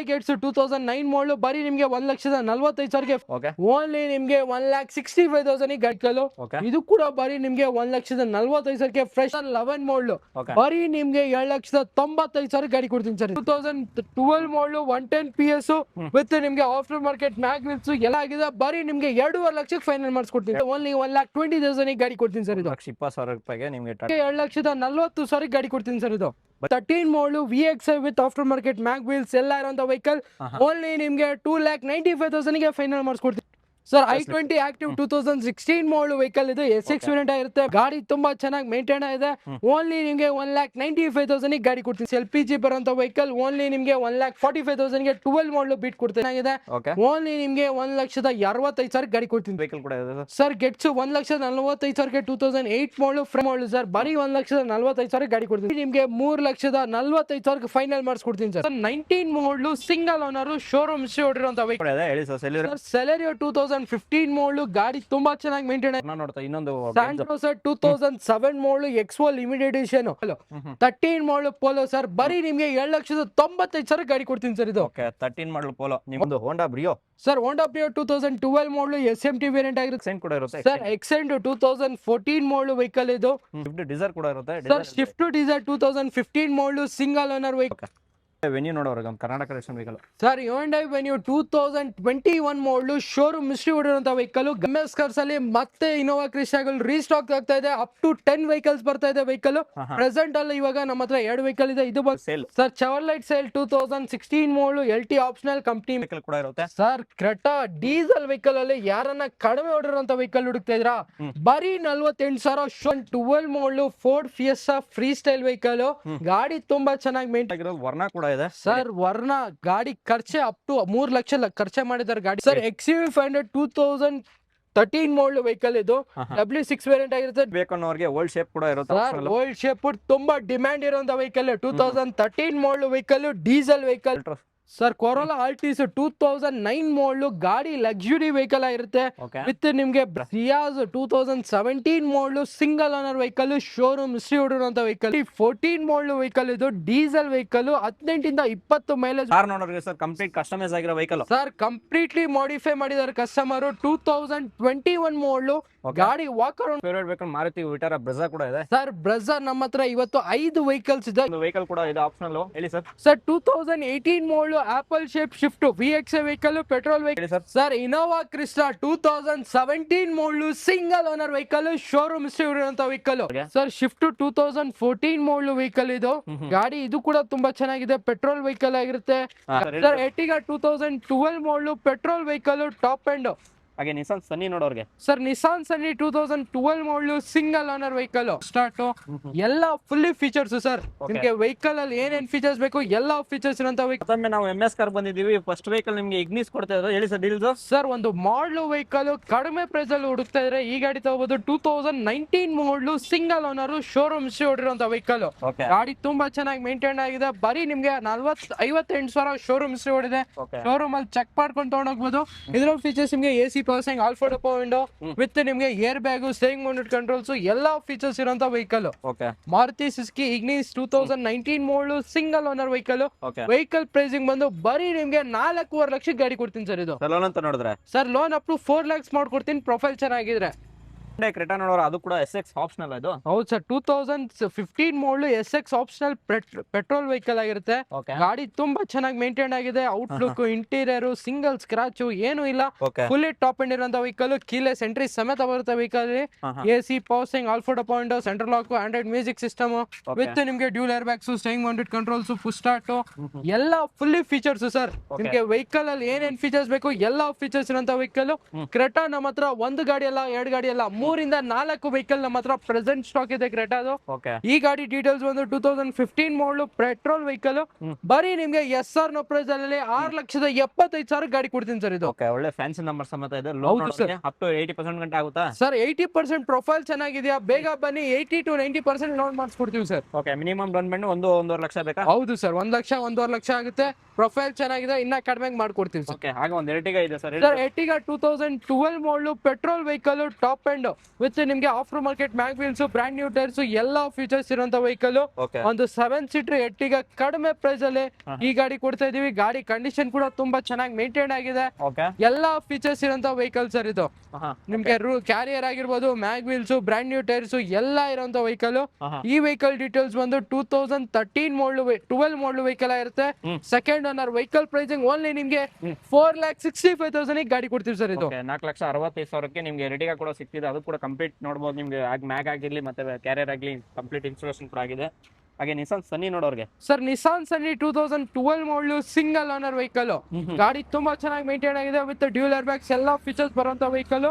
Gates 2009 ಮಾಡಲು ಬರೀ ನಿಮಗೆ 1,45,000 ಓನ್ಲಿ ನಿಮಗೆ 1,65,000 ಗಾಡಿಗಳು. ಇದು ಕೂಡ ಬರೀ ನಿಮಗೆ 1,45,000 ಫ್ರೆಶ್ 11 ಮಾಡಲು ಬರೀ ನಿಮಗೆ 2,95,000 ಗಾಡಿ ಕೊಡ್ತೀನಿ ಸರ್. 2012 ಮಾಡಲು 110 PS ವಿತ್ ನಿಮಗೆ ಆಫ್ಟರ್ ಮಾರ್ಕೆಟ್ ಮ್ಯಾಗ್ವಿಲ್ಸ್ ಎಲ್ಲ ಆಗಿದೆ. ಬರೀ ನಿಮಗೆ 2.5 ಲಕ್ಷಕ್ಕೆ ಫೈನಲ್ ಮಾಡಿಸ್ಕೊಡ್ತೀನಿ. ಓನ್ಲಿ 1,20,000 ಗಾಡಿ ಕೊಡ್ತೀನಿ ಸರ್. ಇದು 20,000 ರೂಪಾಯಿಗೆ ನಿಮಗೆ 2,40,000 ಗಾಡಿ ಕೊಡ್ತೀನಿ ಸರ್. ಇದು 13 ಮಾಡಲು VXI with after market mag wheels ಎಲ್ಲ ಇರುವಂತ ವೆಹಿಕಲ್ ಓನ್ಲಿ ನಿಮಗೆ 2,95,000 ಫೈನಲ್ ಮಾಡಿಸ್ಕೊಡ್ತೀನಿ sir. i20 active 2016 model vehicle ಇದು SX ವೇರಿಯಂಟ್ ಆಗಿರುತ್ತೆ. ಗಾಡಿ ತುಂಬಾ ಚೆನ್ನಾಗಿ ಮೇಂಟೈನ್ ಆಗಿದೆ. ಓನ್ಲಿ ನಿಮಗೆ 1,95,000 ಗಾಡಿ ಕೊಡ್ತೀನಿ. LPG ಬರುವಂತ ವೆಹಿಕಲ್ ಓನ್ಲಿ ನಿಮಗೆ 1,45,000 12 ಮಾಡಲು ಬೀಟ್ ಕೊಡ್ತೀನಿ. ಓನ್ಲಿ ನಿಮಗೆ 1,65,000 ಗಾಡಿ ಕೊಡ್ತೀನಿ. ವೆಹಿಕಲ್ ಕೂಡ ಇದೆ ಸರ್. ಗೆಟ್ಸ್ 1,45,000 2008 ಮಾಡಲು ಫ್ರೇಮ್ ಮಾಡಲು ಸರ್. ಬರೀ 1,45,000 ಗಾಡಿ ಕೊಡ್ತೀನಿ. ನಿಮಗೆ 3,45,000 ಫೈನಲ್ ಮಾಡಿಸ್ಕೊಡ್ತೀನಿ ಸರ್. 19 ಮಾಡಲು ಸಿಂಗಲ್ ಓನರ್ ಶೋರೂಮ್ ಹೊಡಿರುವಂತ ವೆಹಿಕಲ್ ಹೇಳಿ ಸರ್. ಸೆಲೆರಿಯೋ 2015 ಮಾಡಲು ಗಾಡಿ ತುಂಬಾ ಚೆನ್ನಾಗಿ ಮೇಂಟೈನ್ ನೋಡ್ತಾ ಇನ್ನೊಂದು ಸ್ಯಾಂಟ್ರೋ 2007 ಮಾಡಲು ಎಕ್ಸ್ಪೋ ಲಿಮಿಟೆಡ್ ಎಡಿಷನ್ 13 ಮಾಡಲು ಪೋಲೋ ಸರ್. ಬರೀ ನಿಮಗೆ 2,95,000 ಗಾಡಿ ಕೊಡ್ತೀನಿ ಸರ್. ಇದು 13 ಮಾಡಲು ಪೋಲೋ. ನಿಮ್ಮದು ಹೋಂಡಾ ಬ್ರಿಯೋ ಸರ್. ಹೋಂಡಾ ಬ್ರಿಯೋ 2012 ಮಾಡಲು SMT ವೇರಿಯಂಟ್ ಆಗಿರುತ್ತೆ. ಕೂಡ ಇರುತ್ತೆ ಸರ್. ಎಕ್ಸೆಂಟ್ 2014 ಮಾಡಲು ವೆಹಿಕಲ್ ಇದು. ಸ್ವಿಫ್ಟ್ ಡಿಸೈರ್ ಕೂಡ ಇರುತ್ತೆ ಸರ್. ಸ್ವಿಫ್ಟ್ ಡಿಸೈರ್ 2015 ಮಾಡಲು ಸಿಂಗಲ್ ಓನರ್ ವೆಹಿಕಲ್. ವೆನ್ಯೂ ನೋಡೋರು ಕರ್ನಾಟಕ ರೇಷನ್ ವೆಹಿಕಲ್ ಸರ್. Hyundai Venue 2021 ಮಾಡಲು ಶೋರೂಮ್ ಮಿಸ್ಟ್ರಿ ಹೊಡಿರುವಂತ ವೆಹಿಕಲ್. MS ಕಾರ್ಸ್ ಅಲ್ಲಿ ಮತ್ತೆ ಇನೋವಾ ಕ್ರಿಸ್ಟಾಗಳು ರೀಸ್ಟಾಕ್ ಆಗ್ತಾ ಇದೆ. ಅಪ್ ಟು 10 ವೆಹಿಕಲ್ಸ್ ಬರ್ತಾ ಇದೆ ವೆಹಿಕಲ್. ಪ್ರೆಸೆಂಟ್ ಅಲ್ಲಿ ಇವಾಗ ನಮ್ಮ ಹತ್ರ 2 ವೆಹಿಕಲ್ ಇದೆ. ಇದು ಸೇಲ್ ಸರ್. ಚೆವರ್ಲೈಟ್ ಸೇಲ್ 2016 ಮಾಡಲು LT ಆಪ್ಷನಲ್ ಕಂಪನಿ ವೆಹಿಕಲ್ ಕೂಡ ಇರುತ್ತೆ ಸರ್. ಕ್ರೆಟಾ ಡೀಸೆಲ್ ವೆಹಿಕಲ್ ಅಲ್ಲಿ ಯಾರನ್ನ ಕಡಿಮೆ ಹೊಡಿರುವಂತ ವೆಹಿಕಲ್ ಹುಡುಕ್ತಾ ಇದ್ರಾ ಬರೀ 48,000. 12 ಮಾಡಲು Ford Fiesta free style vehicle. ಗಾಡಿ ತುಂಬಾ ಚೆನ್ನಾಗಿ ಮೇಂಟೈನ್ ಆಗಿರೋದು. ವರ್ಣ ಕೂಡ ಇದೆ ಸರ್. ವರ್ಣ ಗಾಡಿ ಖರ್ಚೆ ಅಪ್ ಟು 3 ಲಕ್ಷ ಖರ್ಚೆ ಮಾಡಿದ್ದಾರೆ ಗಾಡಿ ಸರ್. XUV 500 2013 ಮಾಡಲು ವೆಹಿಕಲ್ ಇದು. W6 ವೇರಿಯಂಟ್ ಆಗಿರುತ್ತೆ. ಬೇಕನ್ನೋರಿಗೆ ಓಲ್ಡ್ ಶೇಪ್ ಕೂಡ ಇರುತ್ತೆ. ಓಲ್ಡ್ ಶೇಪ್ ತುಂಬಾ ಡಿಮ್ಯಾಂಡ್ ಇರುವಂತ ವೆಹಿಕಲ್ 2013 ಮಾಡಲು vehicle diesel vehicle sir. Corolla Altis 2009 ಮಾಡಲು ಗಾಡಿ ಲಕ್ಸುರಿ ವೆಹಿಕಲ್ ಆಗಿರುತ್ತೆ. ವಿತ್ ನಿಮ್ಗೆ Ciaz 2017 model single owner vehicle showroom history ಹೊಡಿರುವಂತ ವೆಹಿಕಲ್. 14 ಮಾಡಲು ವೆಹಿಕಲ್ ಇದು ಡೀಸೆಲ್ ವೆಹಿಕಲ್. 18 ಇಂದ 20 ಮೈಲೇಜ್. ಸರ್ ಕಂಪ್ಲೀಟ್ ಕಸ್ಟಮೈಸ್ ಆಗಿರೋ ವೆಹಿಕಲ್ ಸರ್. ಕಂಪ್ಲೀಟ್ಲಿ ಮಾಡಿಫೈ ಮಾಡಿದ್ದಾರೆ ಕಸ್ಟಮರ್. 2021 ಮಾಡಲು ಗಾಡಿ walk around favourite vehicle Maruti Vitara Brezza ಕೂಡ ಇದೆ ಸರ್. ಬ್ರೆಜಾ ನಮ್ಮ ಹತ್ರ ಇವತ್ತು 5 ವೆಹಿಕಲ್ಸ್ ಇದೆ. ವೆಹಿಕಲ್ ಕೂಡ ಇದೆ ಆಪ್ಷನಲ್. ಹೇಳಿ sir. Sir. 2018 model apple shape Swift VXI vehicle petrol vehicle sir. Innova Crysta 2017 model single owner vehicle showroom history ಇರುವಂತ vehicle sir. Swift 2014 model vehicle ಇದು. ಗಾಡಿ ಇದು ಕೂಡ ತುಂಬಾ ಚೆನ್ನಾಗಿದೆ. ಪೆಟ್ರೋಲ್ ವೆಹಿಕಲ್ ಆಗಿರುತ್ತೆ sir. Ertiga 2012 model petrol vehicle top end. ಹಾಗೆ Nissan Sunny ನೋಡೋರ್ಗೆ sir. Nissan Sunny 2012 model single owner vehicle start. ಎಲ್ಲ ಫುಲ್ಲಿ ಫೀಚರ್ಸ್ ಸರ್. ನಿಮ್ಗೆ ವೆಹಿಕಲ್ ಅಲ್ಲಿ ಏನೇನ್ ಫೀಚರ್ಸ್ ಬೇಕು ಎಲ್ಲ ಫೀಚರ್ಸ್ ಇರುವಂತ ವೆಹಿಕಲ್. ನಾವು MS ಕಾರ್ ಬಂದಿದ್ದೀವಿ. ಫಸ್ಟ್ ವೆಹಿಕಲ್ ನಿಮ್ಗೆ ಇಗ್ನಿಸ್ ಕೊಡ್ತಾ ಇದ್ದಾರೆ. ಹೇಳಿ ಸರ್ ಡೀಲ್ಸ್. ಸರ್. ಒಂದು ಮಾಡಲು ವೆಹಿಕಲ್ ಕಡಿಮೆ ಪ್ರೈಸ್ ಅಲ್ಲಿ ಹುಡುಕ್ತಾ ಇದ್ರೆ ಈ ಗಾಡಿ ತಗೋಬಹುದು. 2019 model single owner showroom history ಹೊಡಿರುವಂತ ವೆಹಿಕಲ್. ಗಾಡಿ ತುಂಬಾ ಚೆನ್ನಾಗಿ ಮೇಂಟೈನ್ ಆಗಿದೆ. ಬರೀ ನಿಮ್ಗೆ 58,000 ಶೋರೂಮ್ ಹಿಸ್ಟ್ರಿ ಹೊಡಿದೆ. ಶೋರೂಮ್ ಅಲ್ಲಿ ಚೆಕ್ ಮಾಡ್ಕೊಂಡು ತಗೊಂಡೋಗ್ಬೋದು. ಇದ್ರ ಫೀಚರ್ಸ್ ನಿಮ್ಗೆ AC ಪವರ್ ಸ್ಟೇರಿಂಗ್, ಆಲ್ಫಾ ಡೋಪೋ ವಿಂಡೋ ವಿತ್ ನಿಮ್ಗೆ air bag, steering mounted controls ಎಲ್ಲಾ ಫೀಚರ್ಸ್ ಇರುವಂತ vehicle. Maruti Suzuki Ignis 2019 model single owner vehicle. Vehicle pricing ಬಂದು ಬರೀ ನಿಮ್ಗೆ 4.5 ಲಕ್ಷಕ್ಕೆ ಗಾಡಿ ಕೊಡ್ತೀನಿ ಸರ್. ಇದು ಲೋನ್ ಅಂತ ನೋಡಿದ್ರೆ sir loan up to 4 lakhs ಮಾಡ್ಕೊಡ್ತೀನಿ ಪ್ರೊಫೈಲ್ ಚೆನ್ನಾಗಿದ್ರೆ. ಕ್ರೆಟಾ ನೋಡೋರು ಅದು ಕೂಡ SX ಆಪ್ಷನಲ್. ಇದು ಹೌದು ಸರ್. 2015 ಮಾಡಲು SX ಆಪ್ಷನಲ್ ಪೆಟ್ರೋಲ್ ವೆಹಿಕಲ್ ಆಗಿರುತ್ತೆ. ಗಾಡಿ ತುಂಬಾ ಚೆನ್ನಾಗಿ ಮೇಂಟೈನ್ ಆಗಿದೆ. ಔಟ್ಲುಕ್, ಇಂಟೀರಿಯರ್, ಸಿಂಗಲ್ ಸ್ಕ್ರಾಚ್ ಏನು ಇಲ್ಲ. ಫುಲ್ಲಿ ಟಾಪ್ ಎಂಡ್ ಇರುವಂತ ವೆಹಿಕಲ್. ಕೀಲೆಸ್ ಎಂಟ್ರಿ ಸಮೇತ ಬರುತ್ತೆ ವೆಹಿಕಲ್. AC ಪವರ್ ಸ್ಟೇರಿಂಗ್, ಆಲ್ಫಾ ಡೋಪೋ window, central lock, Android music system with ನಿಮ್ಗೆ dual air bags, steering mounted controls, push start ಎಲ್ಲ ಫುಲ್ಲಿ ಫೀಚರ್ಸ್ ಸರ್. ನಿಮ್ಗೆ ವೆಹಿಕಲ್ ಅಲ್ಲಿ ಏನೇನ್ ಫೀಚರ್ಸ್ ಬೇಕು ಎಲ್ಲಾ ಫೀಚರ್ಸ್ ಇರುವಂತ ವೆಹಿಕಲ್. ಕ್ರೆಟಾ ನಮ್ಮ ಹತ್ರ 1 ಗಾಡಿ ಅಲ್ಲ 2 ಗಾಡಿ ಅಲ್ಲ 3 ಇಂದ 4 ವೆಹಿಕಲ್ ನಮ್ಮ ಹತ್ರ ಪ್ರೆಸೆಂಟ್ ಸ್ಟಾಕ್ ಇದೆ ಕ್ರೆಟಾದು. ಈ ಗಾಡಿ ಡೀಟೇಲ್ಸ್ ಬಂದು 2015 ಮಾಡಲು ಪೆಟ್ರೋಲ್ ವೆಹಿಕಲ್. ಬರೀ ನಿಮ್ಗೆ SR ನೋ ಪ್ರೈಸ್ ಅಲ್ಲಿ 6,75,000 ಗಾಡಿ ಕೊಡ್ತೀನಿ ಸರ್. ಇದು ಒಳ್ಳೆ ಫ್ಯಾನ್ಸಿ ನಂಬರ್ ಸಮೇತ ಇದೆ. ಅಪ್ ಟು 80% ಗಂಟೆ ಆಗುತ್ತಾ ಸರ್? 80% ಪ್ರೊಫೈಲ್ ಚೆನ್ನಾಗಿದೆಯಾ ಬೇಗ ಬನ್ನಿ. 80 to 90% ಲೋನ್ ಮಾಡಿಸ್ಕೊಡ್ತೀವಿ ಸರ್. ಮಿನಿಮಮ್ ಡೌನ್ ಪೇಮೆಂಟ್ 1.5 ಲಕ್ಷ ಬೇಕಾ? ಹೌದು ಸರ್. 1 ಲಕ್ಷ 1.5 ಲಕ್ಷ ಆಗುತ್ತೆ. ಪ್ರೊಫೈಲ್ ಚೆನ್ನಾಗಿದೆ, ಇನ್ನ ಕಡಿಮೆ ಮಾಡ್ಕೊಡ್ತೀವಿ ಸರ್. ಹಾಗೆ ಒಂದು ಎರ್ಟಿಗಾ ಇದೆ sir. Ertiga 2012 model petrol vehicle top end. With ನಿಮ್ಗೆ after market mag wheels, brand new tyres, ಎಲ್ಲಾ ಫೀಚರ್ಸ್ ಇರುವಂತ ವೆಹಿಕಲ್. ಒಂದು 7 ಸೀಟರ್ ಎಟ್ಟಿಗ ಕಡಿಮೆ ಪ್ರೈಸ್ ಅಲ್ಲಿ ಈ ಗಾಡಿ ಕೊಡ್ತಾ ಇದೀವಿ. ಗಾಡಿ ಕಂಡೀಷನ್ ಕೂಡ ತುಂಬಾ ಚೆನ್ನಾಗಿ ಮೇಂಟೈನ್ ಆಗಿದೆ. ಎಲ್ಲಾ ಫೀಚರ್ಸ್ ಇರುವಂತ ವೆಹಿಕಲ್ ಸರ್ ಇದು. ನಿಮ್ಗೆ ಕ್ಯಾರಿಯರ್ ಆಗಿರ್ಬೋದು, ಮ್ಯಾಗ್ ವೀಲ್ಸ್, ಬ್ರಾಂಡ್ ನ್ಯೂ ಟೈರ್ಸ್ ಎಲ್ಲ ಇರುವಂತ ವೆಹಿಕಲ್. ಈ ವೆಹಿಕಲ್ ಡೀಟೇಲ್ಸ್ ಬಂದು 2013 ಮಾಡಲ್ 12 ಮಾಡಲ್ ವೆಹಿಕಲ್ ಆಗಿರುತ್ತೆ. Second owner vehicle pricing only ನಿಮ್ಗೆ 4,65,000 ಗಾಡಿ ಕೊಡ್ತೀವಿ ಸರ್. ಇದು 4,65,000 ನಿಮ್ಗೆ ರೆಡಿಗ ಕೂಡ ಸಿಗ್ತಿದೆ. ಅದು ಕೂಡ ಕಂಪ್ಲೀಟ್ ನೋಡಬಹುದು. ನಿಮ್ಗೆ ಮ್ಯಾಗ್ ಆಗಿರ್ಲಿ ಮತ್ತೆ ಕ್ಯಾರಿಯರ್ ಆಗ್ಲಿ ಕಂಪ್ಲೀಟ್ ಇನ್ಸ್ಟಾಲೇಷನ್ ಕೂಡ ಆಗಿದೆ. ಹಾಗೆ ನಿಸಾನ್ ಸನ್ನಿ ನೋಡೋರ್ಗೆ sir, Nissan Sunny 2012 model single owner vehicle. ಗಾಡಿ ತುಂಬಾ ಚೆನ್ನಾಗಿ ಮೇಂಟೈನ್ ಆಗಿದೆ ವಿತ್ ಡ್ಯೂಲ್ ಏರ್ ಬ್ಯಾಗ್ಸ್, ಎಲ್ಲಾ ಫೀಚರ್ಸ್ ಬರುವಂತ ವೆಹಿಕಲ್.